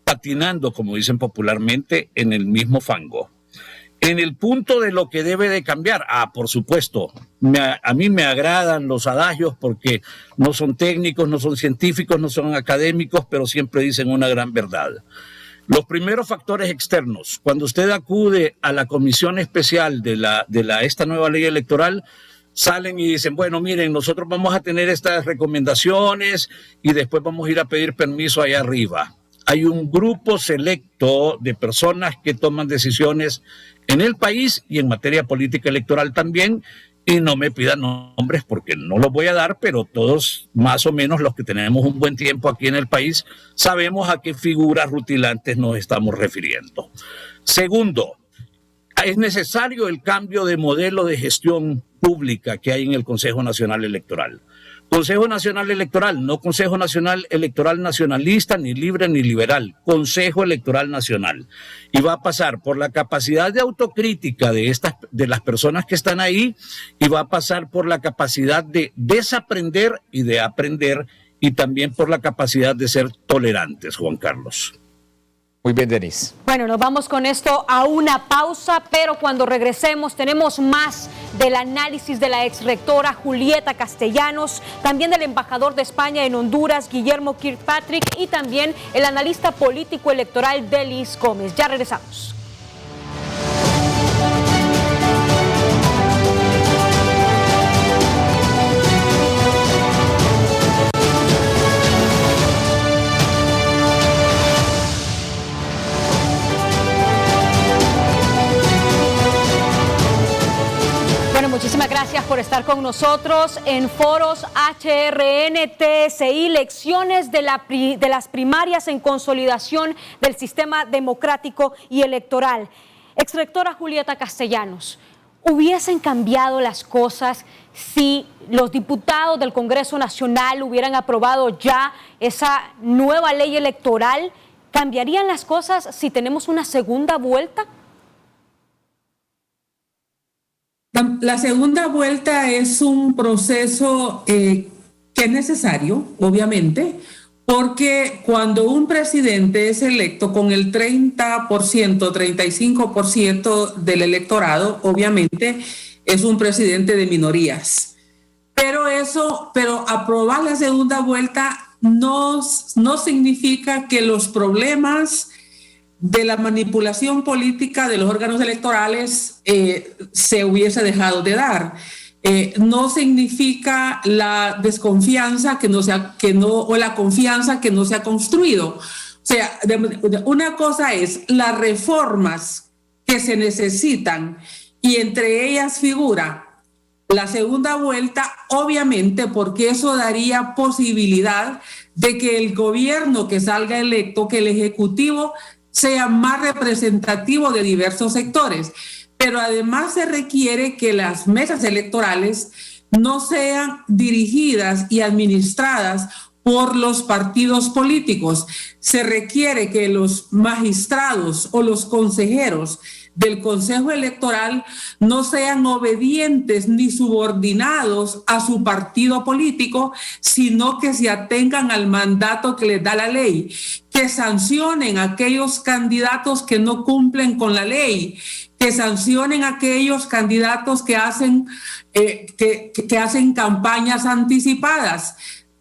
patinando, como dicen popularmente, en el mismo fango. En el punto de lo que debe de cambiar, por supuesto, a mí me agradan los adagios porque no son técnicos, no son científicos, no son académicos, pero siempre dicen una gran verdad. Los primeros factores externos, cuando usted acude a la comisión especial de esta nueva ley electoral, salen y dicen, bueno, miren, nosotros vamos a tener estas recomendaciones y después vamos a ir a pedir permiso allá arriba. Hay un grupo selecto de personas que toman decisiones en el país y en materia política electoral también, y no me pidan nombres porque no los voy a dar, pero todos, más o menos los que tenemos un buen tiempo aquí en el país, sabemos a qué figuras rutilantes nos estamos refiriendo. Segundo, es necesario el cambio de modelo de gestión pública que hay en el Consejo Nacional Electoral. Consejo Nacional Electoral, no Consejo Nacional Electoral nacionalista, ni libre ni liberal, Consejo Electoral Nacional. Y va a pasar por la capacidad de autocrítica de las personas que están ahí, y va a pasar por la capacidad de desaprender y de aprender, y también por la capacidad de ser tolerantes, Juan Carlos. Muy bien, Denise. Bueno, nos vamos con esto a una pausa, pero cuando regresemos tenemos más del análisis de la exrectora Julieta Castellanos, también del embajador de España en Honduras, Guillermo Kirkpatrick, y también el analista político electoral Denis Gómez. Ya regresamos. Muchísimas gracias por estar con nosotros en Foros HRN TSI, lecciones de las primarias en consolidación del sistema democrático y electoral. Exrectora Julieta Castellanos, ¿hubiesen cambiado las cosas si los diputados del Congreso Nacional hubieran aprobado ya esa nueva ley electoral? ¿Cambiarían las cosas si tenemos una segunda vuelta? La segunda vuelta es un proceso que es necesario, obviamente, porque cuando un presidente es electo con el 30%, 35% del electorado, obviamente es un presidente de minorías. Pero aprobar la segunda vuelta no significa que los problemas de la manipulación política de los órganos electorales se hubiese dejado de dar. No significa la desconfianza o la confianza que no se ha construido. O sea, una cosa es las reformas que se necesitan, y entre ellas figura la segunda vuelta, obviamente, porque eso daría posibilidad de que el gobierno que salga electo, que el ejecutivo sea más representativo de diversos sectores. Pero además se requiere que las mesas electorales no sean dirigidas y administradas por los partidos políticos. Se requiere que los magistrados o los consejeros del Consejo Electoral no sean obedientes ni subordinados a su partido político, sino que se atengan al mandato que les da la ley, que sancionen a aquellos candidatos que no cumplen con la ley, que sancionen a aquellos candidatos que hacen campañas anticipadas,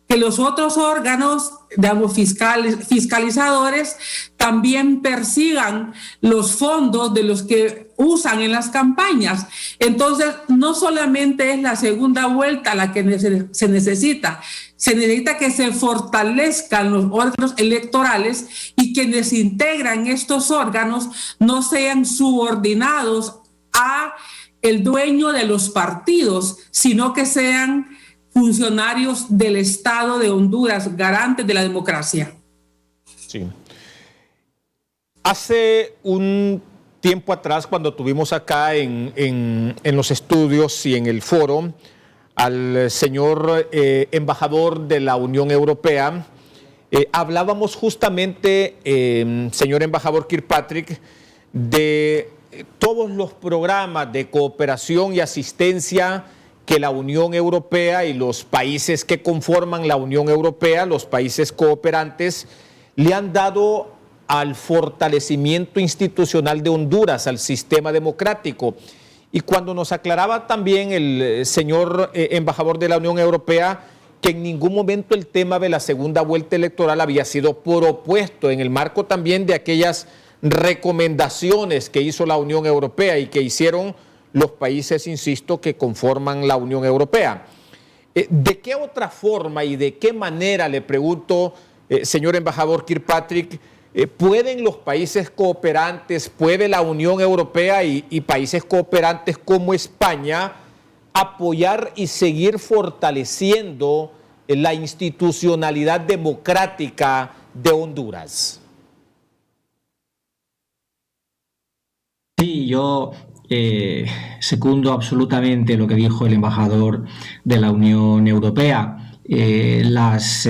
que los otros órganos, digamos, fiscalizadores también persigan los fondos de los que usan en las campañas. Entonces, no solamente es la segunda vuelta la que se necesita que se fortalezcan los órganos electorales, y quienes integran estos órganos no sean subordinados a el dueño de los partidos, sino que sean funcionarios del Estado de Honduras, garantes de la democracia. Sí. Hace un tiempo atrás, cuando tuvimos acá en los estudios y en el foro al señor embajador de la Unión Europea, hablábamos justamente, señor embajador Kirkpatrick, de todos los programas de cooperación y asistencia que la Unión Europea y los países que conforman la Unión Europea, los países cooperantes, le han dado al fortalecimiento institucional de Honduras, al sistema democrático. Y cuando nos aclaraba también el señor embajador de la Unión Europea que en ningún momento el tema de la segunda vuelta electoral había sido propuesto en el marco también de aquellas recomendaciones que hizo la Unión Europea y que hicieron los países, insisto, que conforman la Unión Europea. ¿De qué otra forma y de qué manera, le pregunto, señor embajador Kirkpatrick, pueden los países cooperantes, puede la Unión Europea y países cooperantes como España apoyar y seguir fortaleciendo la institucionalidad democrática de Honduras? Sí, yo secundo absolutamente lo que dijo el embajador de la Unión Europea. Las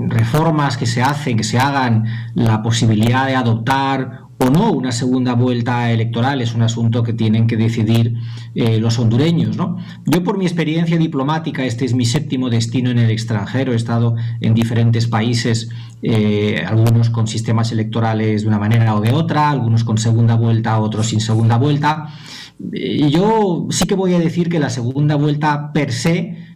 reformas que se hagan, la posibilidad de adoptar o no una segunda vuelta electoral es un asunto que tienen que decidir los hondureños, ¿no? Yo, por mi experiencia diplomática, este es mi 7º destino en el extranjero, he estado en diferentes países, algunos con sistemas electorales de una manera o de otra, algunos con segunda vuelta, otros sin segunda vuelta. Yo sí que voy a decir que la segunda vuelta per se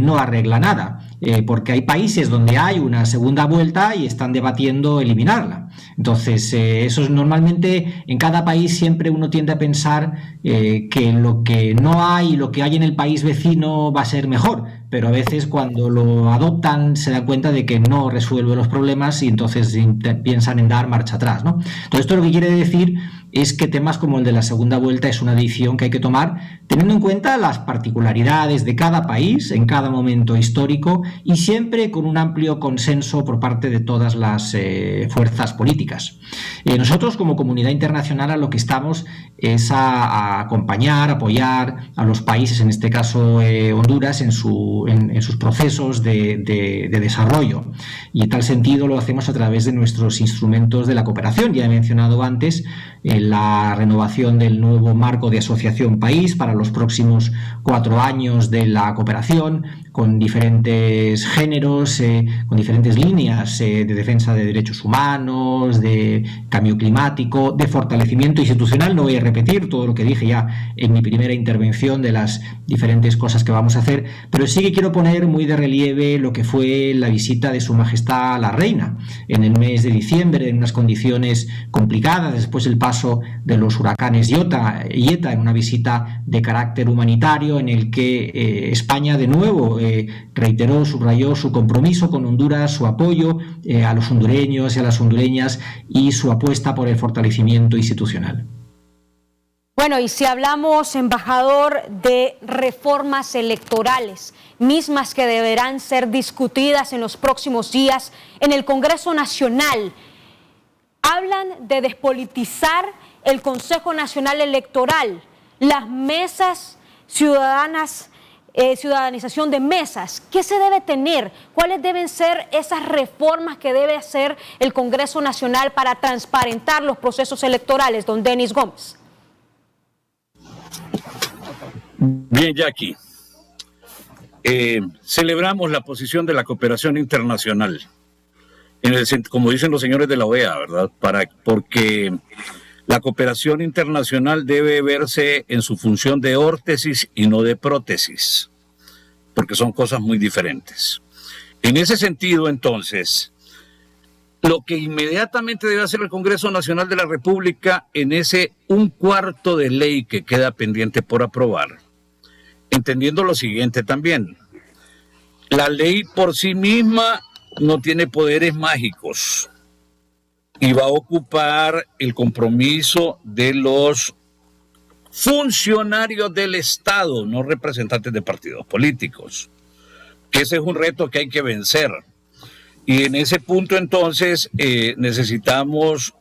no arregla nada, porque hay países donde hay una segunda vuelta y están debatiendo eliminarla. Entonces, eso es normalmente, en cada país siempre uno tiende a pensar que lo que no hay, lo que hay en el país vecino va a ser mejor, pero a veces cuando lo adoptan se dan cuenta de que no resuelve los problemas y entonces piensan en dar marcha atrás, ¿no? Entonces, esto lo que quiere decir es que temas como el de la segunda vuelta es una decisión que hay que tomar teniendo en cuenta las particularidades de cada país en cada momento histórico y siempre con un amplio consenso por parte de todas las fuerzas políticas. Nosotros, como comunidad internacional, a lo que estamos es a acompañar, apoyar a los países, en este caso Honduras, en sus procesos de desarrollo. Y en tal sentido lo hacemos a través de nuestros instrumentos de la cooperación. Ya he mencionado antes la renovación del nuevo marco de asociación país para los próximos 4 años de la cooperación, con diferentes géneros, con diferentes líneas de defensa de derechos humanos, de cambio climático, de fortalecimiento institucional. No voy a repetir todo lo que dije ya en mi primera intervención de las diferentes cosas que vamos a hacer, pero sí que quiero poner muy de relieve lo que fue la visita de Su Majestad la Reina en el mes de diciembre, en unas condiciones complicadas, después el paso de los huracanes Iota en una visita de carácter humanitario en el que España de nuevo reiteró, subrayó su compromiso con Honduras, su apoyo a los hondureños y a las hondureñas y su apuesta por el fortalecimiento institucional. Bueno, y si hablamos, embajador, de reformas electorales, mismas que deberán ser discutidas en los próximos días en el Congreso Nacional, hablan de despolitizar el Consejo Nacional Electoral, las mesas ciudadanas, ciudadanización de mesas. ¿Qué se debe tener? ¿Cuáles deben ser esas reformas que debe hacer el Congreso Nacional para transparentar los procesos electorales, don Denis Gómez? Bien, Jackie. Celebramos la posición de la cooperación internacional, como dicen los señores de la OEA, ¿verdad? Porque la cooperación internacional debe verse en su función de órtesis y no de prótesis, porque son cosas muy diferentes. En ese sentido, entonces, lo que inmediatamente debe hacer el Congreso Nacional de la República en ese 1/4 de ley que queda pendiente por aprobar, entendiendo lo siguiente también: la ley por sí misma no tiene poderes mágicos y va a ocupar el compromiso de los funcionarios del Estado, no representantes de partidos políticos. Ese es un reto que hay que vencer. Y en ese punto, entonces, necesitamos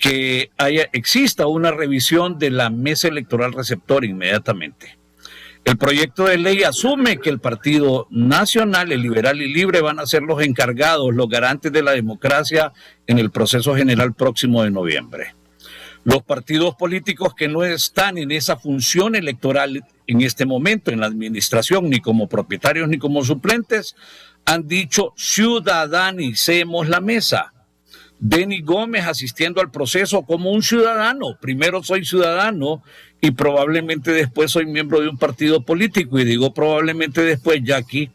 que exista una revisión de la mesa electoral receptora inmediatamente. El proyecto de ley asume que el Partido Nacional, el Liberal y Libre, van a ser los encargados, los garantes de la democracia en el proceso general próximo de noviembre. Los partidos políticos que no están en esa función electoral en este momento, en la administración, ni como propietarios ni como suplentes, han dicho: ciudadanicemos la mesa. Denis Gómez asistiendo al proceso como un ciudadano. Primero soy ciudadano y probablemente después soy miembro de un partido político. Y digo probablemente después, Jackie,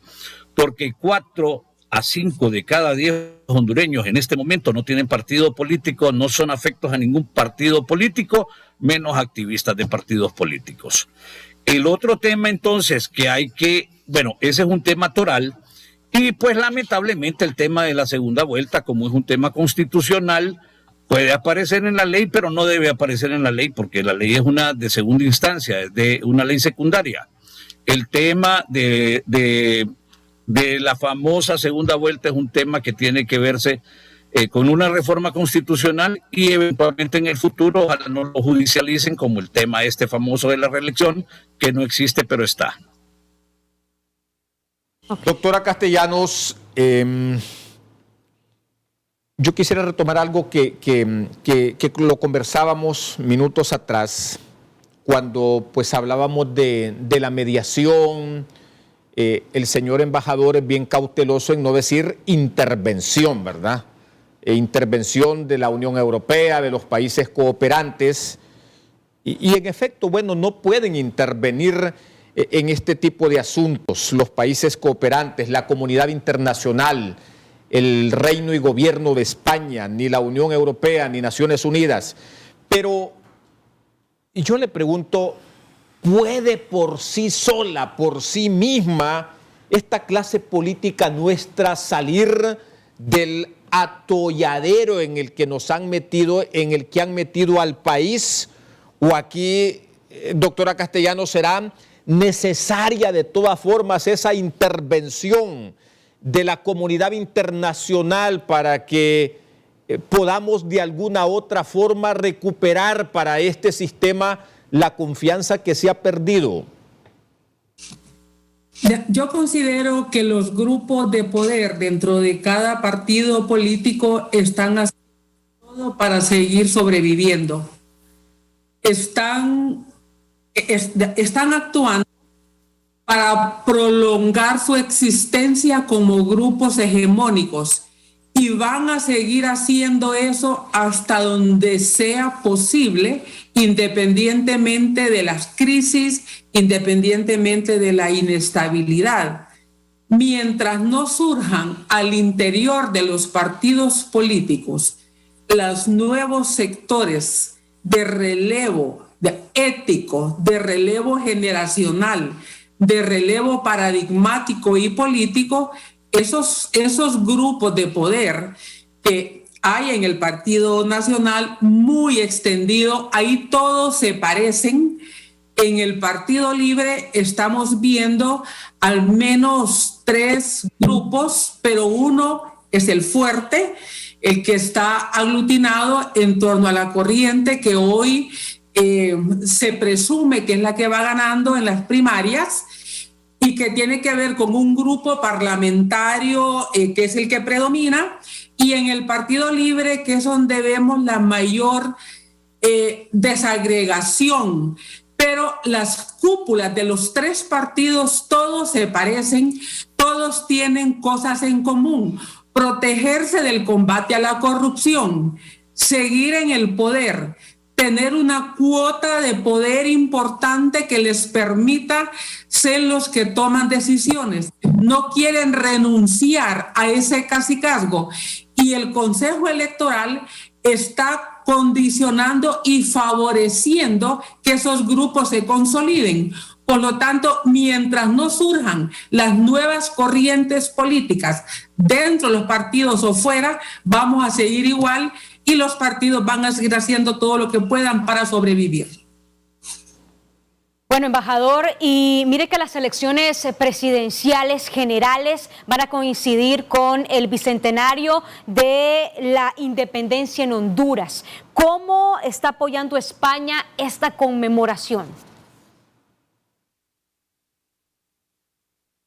porque 4 a 5 de cada 10 hondureños en este momento no tienen partido político, no son afectos a ningún partido político, menos activistas de partidos políticos. El otro tema entonces que hay que, ese es un tema toral, y pues lamentablemente el tema de la segunda vuelta, como es un tema constitucional, puede aparecer en la ley, pero no debe aparecer en la ley, porque la ley es una de segunda instancia, es de una ley secundaria. El tema de la famosa segunda vuelta es un tema que tiene que verse con una reforma constitucional y eventualmente en el futuro ojalá no lo judicialicen como el tema famoso de la reelección, que no existe pero está. Okay. Doctora Castellanos, yo quisiera retomar algo que lo conversábamos minutos atrás, cuando pues hablábamos de la mediación. El señor embajador es bien cauteloso en no decir intervención, ¿verdad? Intervención de la Unión Europea, de los países cooperantes. Y en efecto, no pueden intervenir en este tipo de asuntos los países cooperantes, la comunidad internacional, el Reino y Gobierno de España, ni la Unión Europea, ni Naciones Unidas. Pero yo le pregunto, ¿puede por sí sola, por sí misma, esta clase política nuestra salir del atolladero en el que nos han metido, en el que han metido al país? ¿O aquí, doctora Castellanos, será necesaria de todas formas esa intervención de la comunidad internacional para que podamos de alguna otra forma recuperar para este sistema la confianza que se ha perdido? Yo considero que los grupos de poder dentro de cada partido político están haciendo todo para seguir sobreviviendo. Están actuando para prolongar su existencia como grupos hegemónicos y van a seguir haciendo eso hasta donde sea posible, independientemente de las crisis, independientemente de la inestabilidad. Mientras no surjan al interior de los partidos políticos los nuevos sectores de relevo ético, de relevo generacional, de relevo paradigmático y político, esos grupos de poder que hay en el Partido Nacional muy extendido, ahí todos se parecen. En el Partido Libre estamos viendo al menos 3 grupos, pero uno es el fuerte, el que está aglutinado en torno a la corriente que hoy se presume que es la que va ganando en las primarias y que tiene que ver con un grupo parlamentario que es el que predomina, y en el Partido Libre, que es donde vemos la mayor desagregación. Pero las cúpulas de los 3 partidos, todos se parecen, todos tienen cosas en común: protegerse del combate a la corrupción, seguir en el poder, tener una cuota de poder importante que les permita ser los que toman decisiones. No quieren renunciar a ese cacicazgo, y el Consejo Electoral está condicionando y favoreciendo que esos grupos se consoliden. Por lo tanto, mientras no surjan las nuevas corrientes políticas dentro de los partidos o fuera, vamos a seguir igual y los partidos van a seguir haciendo todo lo que puedan para sobrevivir. Bueno, embajador, y mire que las elecciones presidenciales generales van a coincidir con el bicentenario de la independencia en Honduras. ¿Cómo está apoyando España esta conmemoración?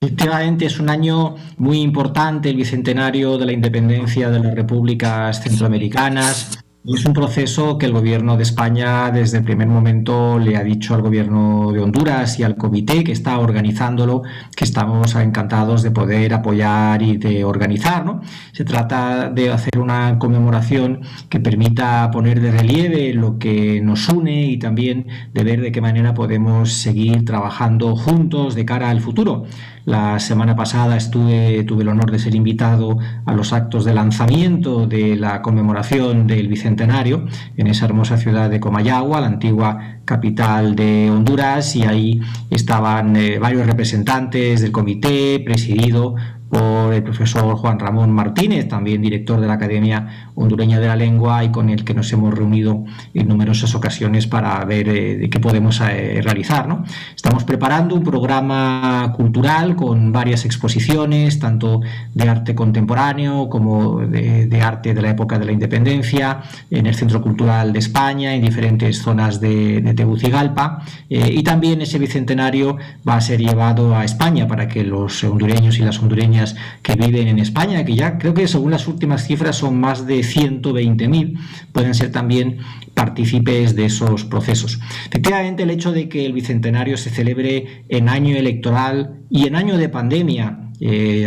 Efectivamente, es un año muy importante, el bicentenario de la independencia de las repúblicas centroamericanas. Es un proceso que el gobierno de España desde el primer momento le ha dicho al gobierno de Honduras y al comité que está organizándolo que estamos encantados de poder apoyar y de organizar, ¿no? Se trata de hacer una conmemoración que permita poner de relieve lo que nos une y también de ver de qué manera podemos seguir trabajando juntos de cara al futuro. La semana pasada tuve el honor de ser invitado a los actos de lanzamiento de la conmemoración del Bicentenario en esa hermosa ciudad de Comayagua, la antigua capital de Honduras, y ahí estaban varios representantes del comité presidido por el profesor Juan Ramón Martínez, también director de la Academia Hondureña de la Lengua, y con el que nos hemos reunido en numerosas ocasiones para ver de qué podemos realizar, ¿no? Estamos preparando un programa cultural con varias exposiciones, tanto de arte contemporáneo como de arte de la época de la independencia, en el Centro Cultural de España, en diferentes zonas de Tegucigalpa, y también ese bicentenario va a ser llevado a España para que los hondureños y las hondureñas que viven en España, que ya creo que según las últimas cifras son más de 120.000, pueden ser también partícipes de esos procesos. Efectivamente, el hecho de que el bicentenario se celebre en año electoral y en año de pandemia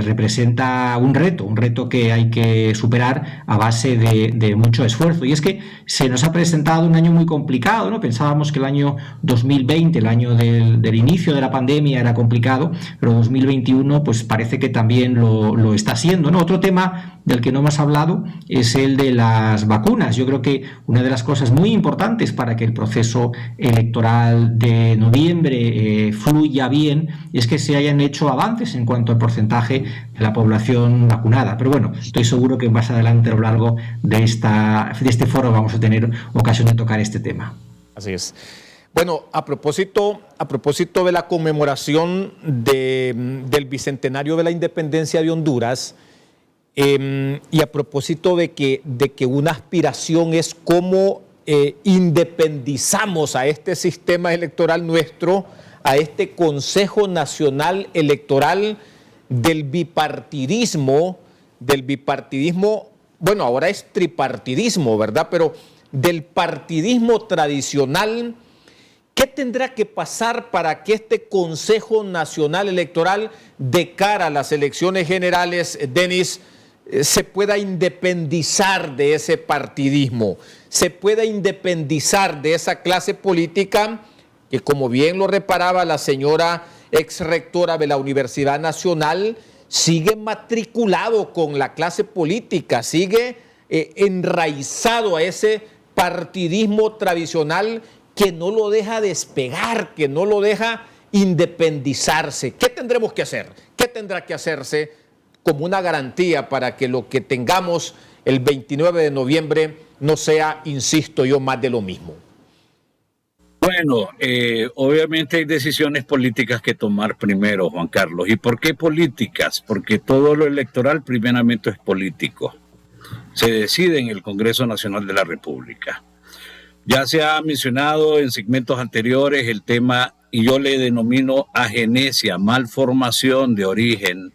representa un reto que hay que superar a base de mucho esfuerzo. Y es que se nos ha presentado un año muy complicado, ¿no? Pensábamos que el año 2020, el año del inicio de la pandemia, era complicado, pero 2021 pues parece que también lo está siendo, ¿no? Otro tema del que no hemos hablado es el de las vacunas. Yo creo que una de las cosas muy importantes para que el proceso electoral de noviembre fluya bien es que se hayan hecho avances en cuanto al porcentaje de la población vacunada. Pero bueno, estoy seguro que más adelante a lo largo de este foro vamos a tener ocasión de tocar este tema. Así es. Bueno, a propósito de la conmemoración del bicentenario de la independencia de Honduras, y a propósito de que una aspiración es cómo independizamos a este sistema electoral nuestro, a este Consejo Nacional Electoral del bipartidismo, bueno, ahora es tripartidismo, ¿verdad? Pero del partidismo tradicional. ¿Qué tendrá que pasar para que este Consejo Nacional Electoral, de cara a las elecciones generales, Denis, se pueda independizar de ese partidismo, se pueda independizar de esa clase política que, como bien lo reparaba la señora ex rectora de la Universidad Nacional, sigue matriculado con la clase política, sigue enraizado a ese partidismo tradicional que no lo deja despegar, que no lo deja independizarse? ¿Qué tendremos que hacer? ¿Qué tendrá que hacerse como una garantía para que lo que tengamos el 29 de noviembre no sea, insisto yo, más de lo mismo? Bueno, obviamente hay decisiones políticas que tomar primero, Juan Carlos. ¿Y por qué políticas? Porque todo lo electoral primeramente es político. Se decide en el Congreso Nacional de la República. Ya se ha mencionado en segmentos anteriores el tema, y yo le denomino agenesia, malformación de origen,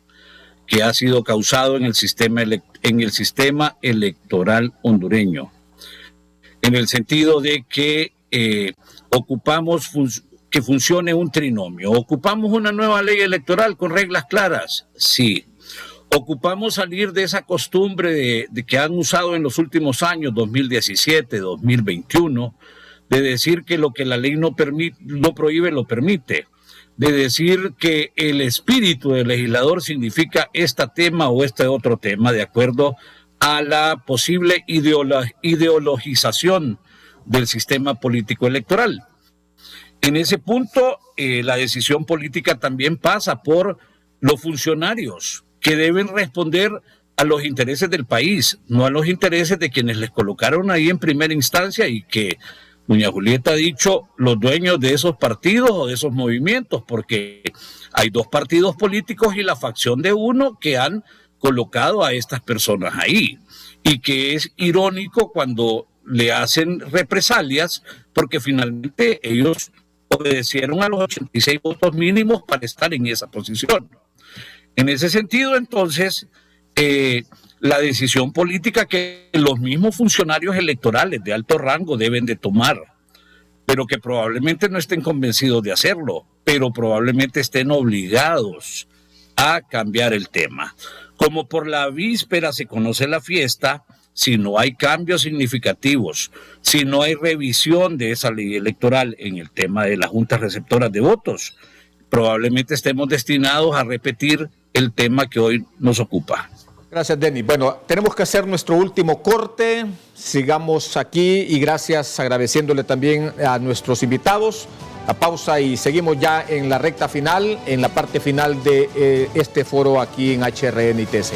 que ha sido causado en el sistema electoral hondureño, en el sentido de que ocupamos que funcione un trinomio. ¿Ocupamos una nueva ley electoral con reglas claras? Sí. ¿Ocupamos salir de esa costumbre de que han usado en los últimos años, 2017, 2021, de decir que lo que la ley no prohíbe, lo permite? De decir que el espíritu del legislador significa este tema o este otro tema, de acuerdo a la posible ideologización del sistema político electoral. En ese punto, la decisión política también pasa por los funcionarios que deben responder a los intereses del país, no a los intereses de quienes les colocaron ahí en primera instancia y que doña Julieta ha dicho, los dueños de esos partidos o de esos movimientos, porque hay dos partidos políticos y la facción de uno que han colocado a estas personas ahí, y que es irónico cuando le hacen represalias, porque finalmente ellos obedecieron a los 86 votos mínimos para estar en esa posición. En ese sentido, entonces, la decisión política que los mismos funcionarios electorales de alto rango deben de tomar, pero que probablemente no estén convencidos de hacerlo, pero probablemente estén obligados a cambiar el tema. Como por la víspera se conoce la fiesta, si no hay cambios significativos, si no hay revisión de esa ley electoral en el tema de las juntas receptoras de votos, probablemente estemos destinados a repetir el tema que hoy nos ocupa. Gracias, Denis. Bueno, tenemos que hacer nuestro último corte. Sigamos aquí y gracias, agradeciéndole también a nuestros invitados. La pausa y seguimos ya en la recta final, en la parte final de este foro aquí en HRN y TCI.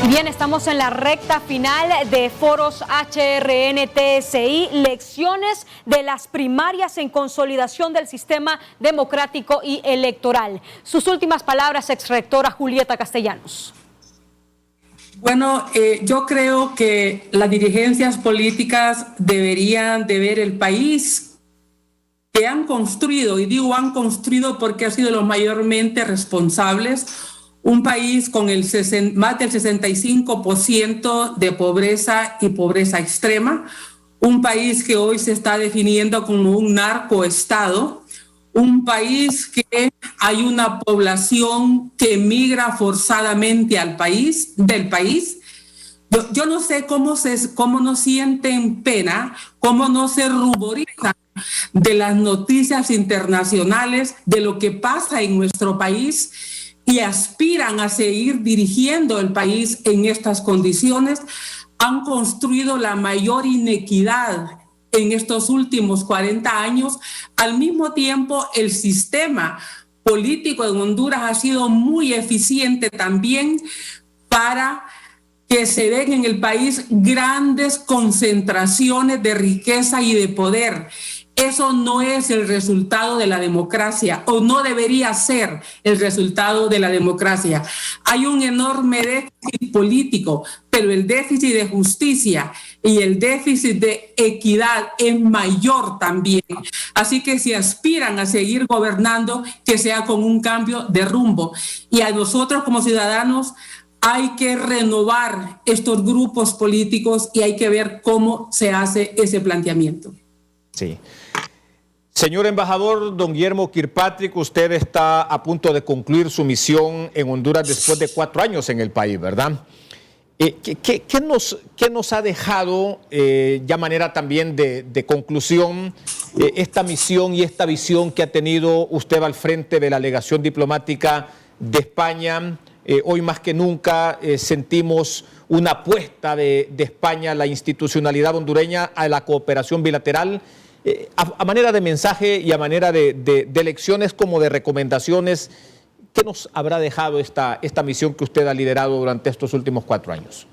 Bien, estamos en la recta final de foros HRN-TSI, lecciones de las primarias en consolidación del sistema democrático y electoral. Sus últimas palabras, exrectora Julieta Castellanos. Bueno, yo creo que las dirigencias políticas deberían de ver el país que han construido, y digo han construido porque han sido los mayormente responsables, un país con más del 65% de pobreza y pobreza extrema, un país que hoy se está definiendo como un narcoestado, un país que hay una población que emigra forzadamente del país. Yo no sé cómo no sienten pena, cómo no se ruborizan de las noticias internacionales, de lo que pasa en nuestro país, y aspiran a seguir dirigiendo el país en estas condiciones. Han construido la mayor inequidad en estos últimos 40 años. Al mismo tiempo, el sistema político en Honduras ha sido muy eficiente también para que se den en el país grandes concentraciones de riqueza y de poder. Eso no es el resultado de la democracia, o no debería ser el resultado de la democracia. Hay un enorme déficit político, pero el déficit de justicia y el déficit de equidad es mayor también. Así que si aspiran a seguir gobernando, que sea con un cambio de rumbo. Y a nosotros como ciudadanos hay que renovar estos grupos políticos y hay que ver cómo se hace ese planteamiento. Sí. Señor embajador don Guillermo Kirkpatrick, usted está a punto de concluir su misión en Honduras después de 4 años en el país, ¿verdad? ¿Qué nos ha dejado, ya manera también de conclusión, esta misión y esta visión que ha tenido usted al frente de la legación diplomática de España? Hoy más que nunca sentimos una apuesta de España a la institucionalidad hondureña, a la cooperación bilateral. A manera de mensaje y a manera de lecciones como de recomendaciones, ¿qué nos habrá dejado esta misión que usted ha liderado durante estos últimos 4 años?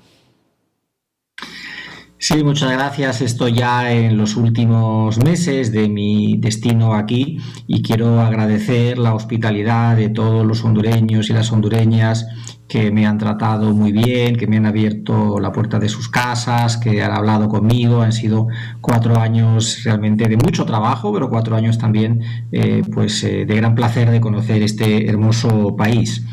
Sí, muchas gracias. Estoy ya en los últimos meses de mi destino aquí y quiero agradecer la hospitalidad de todos los hondureños y las hondureñas que me han tratado muy bien, que me han abierto la puerta de sus casas, que han hablado conmigo. Han sido 4 años realmente de mucho trabajo, pero 4 años también de gran placer de conocer este hermoso país.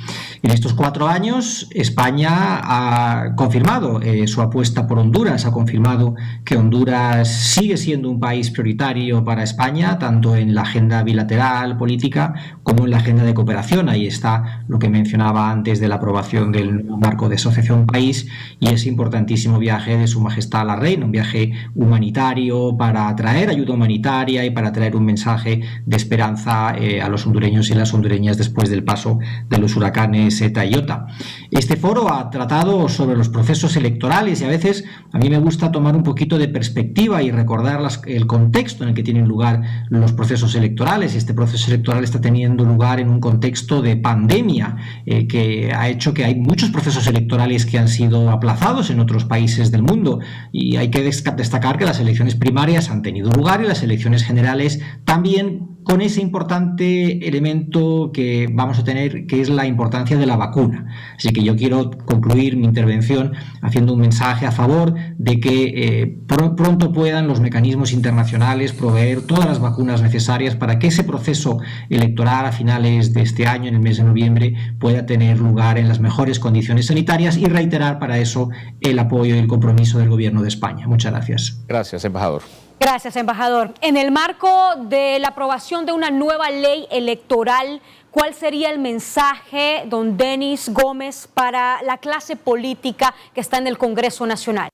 En estos 4 años, España ha confirmado su apuesta por Honduras, ha confirmado que Honduras sigue siendo un país prioritario para España, tanto en la agenda bilateral, política, como en la agenda de cooperación. Ahí está lo que mencionaba antes de la aprobación del nuevo marco de asociación país y ese importantísimo viaje de Su Majestad la Reina, un viaje humanitario para traer ayuda humanitaria y para traer un mensaje de esperanza a los hondureños y las hondureñas después del paso de los huracanes meseta y iota. Este foro ha tratado sobre los procesos electorales y a veces a mí me gusta tomar un poquito de perspectiva y recordar el contexto en el que tienen lugar los procesos electorales. Este proceso electoral está teniendo lugar en un contexto de pandemia que ha hecho que hay muchos procesos electorales que han sido aplazados en otros países del mundo, y hay que destacar que las elecciones primarias han tenido lugar y las elecciones generales también, con ese importante elemento que vamos a tener, que es la importancia de la vacuna. Así que yo quiero concluir mi intervención haciendo un mensaje a favor de que pronto puedan los mecanismos internacionales proveer todas las vacunas necesarias para que ese proceso electoral a finales de este año, en el mes de noviembre, pueda tener lugar en las mejores condiciones sanitarias, y reiterar para eso el apoyo y el compromiso del Gobierno de España. Muchas gracias. Gracias, embajador. Gracias, embajador. En el marco de la aprobación de una nueva ley electoral, ¿cuál sería el mensaje, don Denis Gómez, para la clase política que está en el Congreso Nacional?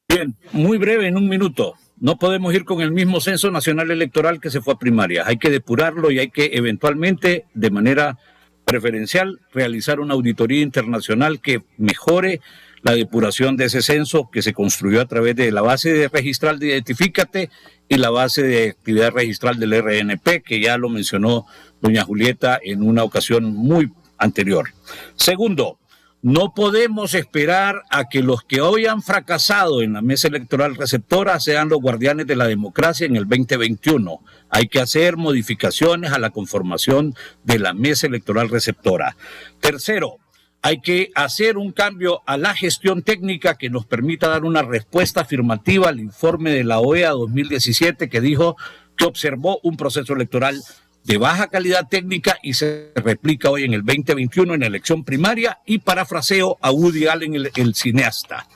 Bien, muy breve, en un minuto. No podemos ir con el mismo censo nacional electoral que se fue a primarias. Hay que depurarlo y hay que eventualmente, de manera preferencial, realizar una auditoría internacional que mejore la depuración de ese censo que se construyó a través de la base de registral de Identifícate y la base de actividad registral del RNP, que ya lo mencionó doña Julieta en una ocasión muy anterior. Segundo, no podemos esperar a que los que hoy han fracasado en la mesa electoral receptora sean los guardianes de la democracia en el 2021. Hay que hacer modificaciones a la conformación de la mesa electoral receptora. Tercero, hay que hacer un cambio a la gestión técnica que nos permita dar una respuesta afirmativa al informe de la OEA 2017, que dijo que observó un proceso electoral de baja calidad técnica y se replica hoy en el 2021 en la elección primaria. Y parafraseo a Woody Allen, el cineasta: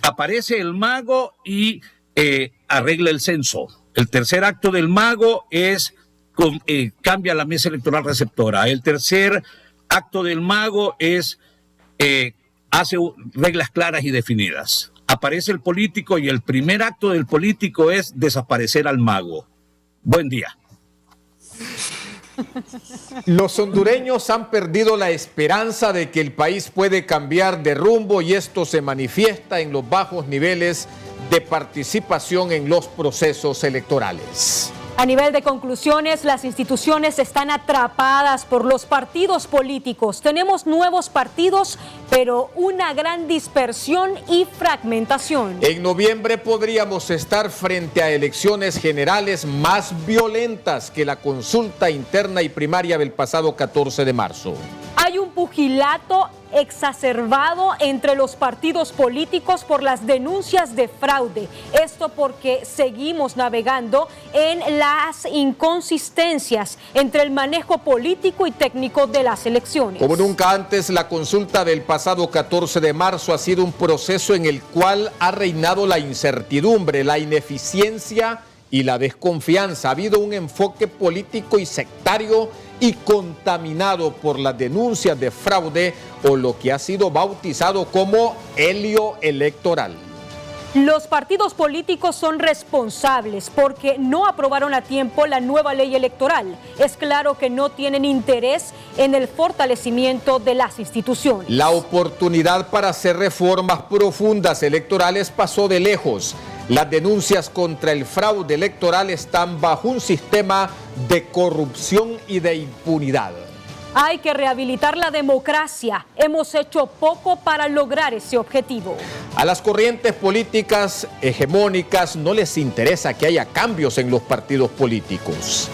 aparece el mago y arregla el censo. El tercer acto del mago es cambia la mesa electoral receptora. El tercer acto del mago es hace reglas claras y definidas. Aparece el político y el primer acto del político es desaparecer al mago. Buen día. Los hondureños han perdido la esperanza de que el país puede cambiar de rumbo, y esto se manifiesta en los bajos niveles de participación en los procesos electorales. A nivel de conclusiones, las instituciones están atrapadas por los partidos políticos. Tenemos nuevos partidos, pero una gran dispersión y fragmentación. En noviembre podríamos estar frente a elecciones generales más violentas que la consulta interna y primaria del pasado 14 de marzo. Hay un pugilato exacerbado entre los partidos políticos por las denuncias de fraude. Esto porque seguimos navegando en las inconsistencias entre el manejo político y técnico de las elecciones. Como nunca antes, la consulta del pasado 14 de marzo ha sido un proceso en el cual ha reinado la incertidumbre, la ineficiencia y la desconfianza. Ha habido un enfoque político y sectario y contaminado por las denuncias de fraude, o lo que ha sido bautizado como helio electoral. Los partidos políticos son responsables porque no aprobaron a tiempo la nueva ley electoral. Es claro que no tienen interés en el fortalecimiento de las instituciones. La oportunidad para hacer reformas profundas electorales pasó de lejos. Las denuncias contra el fraude electoral están bajo un sistema de corrupción y de impunidad. Hay que rehabilitar la democracia. Hemos hecho poco para lograr ese objetivo. A las corrientes políticas hegemónicas no les interesa que haya cambios en los partidos políticos.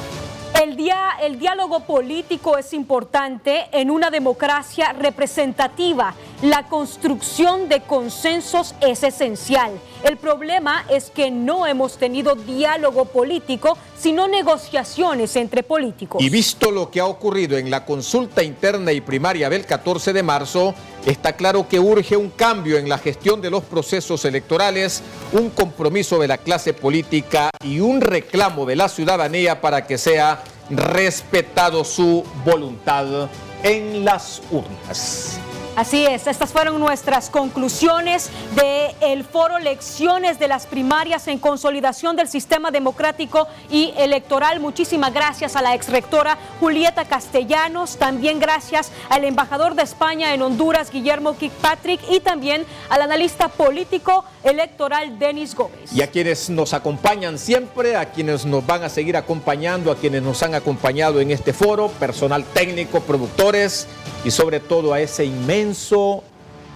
El diálogo político es importante en una democracia representativa. La construcción de consensos es esencial. El problema es que no hemos tenido diálogo político, sino negociaciones entre políticos. Y visto lo que ha ocurrido en la consulta interna y primaria del 14 de marzo, está claro que urge un cambio en la gestión de los procesos electorales, un compromiso de la clase política y un reclamo de la ciudadanía para que sea respetado su voluntad en las urnas. Así es, estas fueron nuestras conclusiones del foro Lecciones de las Primarias en Consolidación del Sistema Democrático y Electoral. Muchísimas gracias a la exrectora Julieta Castellanos, también gracias al embajador de España en Honduras, Guillermo Kirkpatrick, y también al analista político electoral Denis Gómez. Y a quienes nos acompañan siempre, a quienes nos van a seguir acompañando, a quienes nos han acompañado en este foro, personal técnico, productores y sobre todo a ese inmenso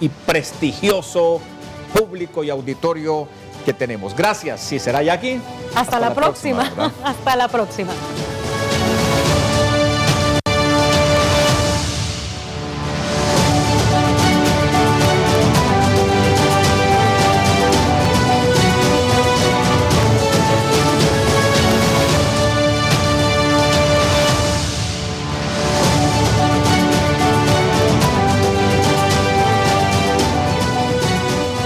y prestigioso público y auditorio que tenemos. Gracias, si será ya aquí. Hasta la próxima. Hasta la próxima.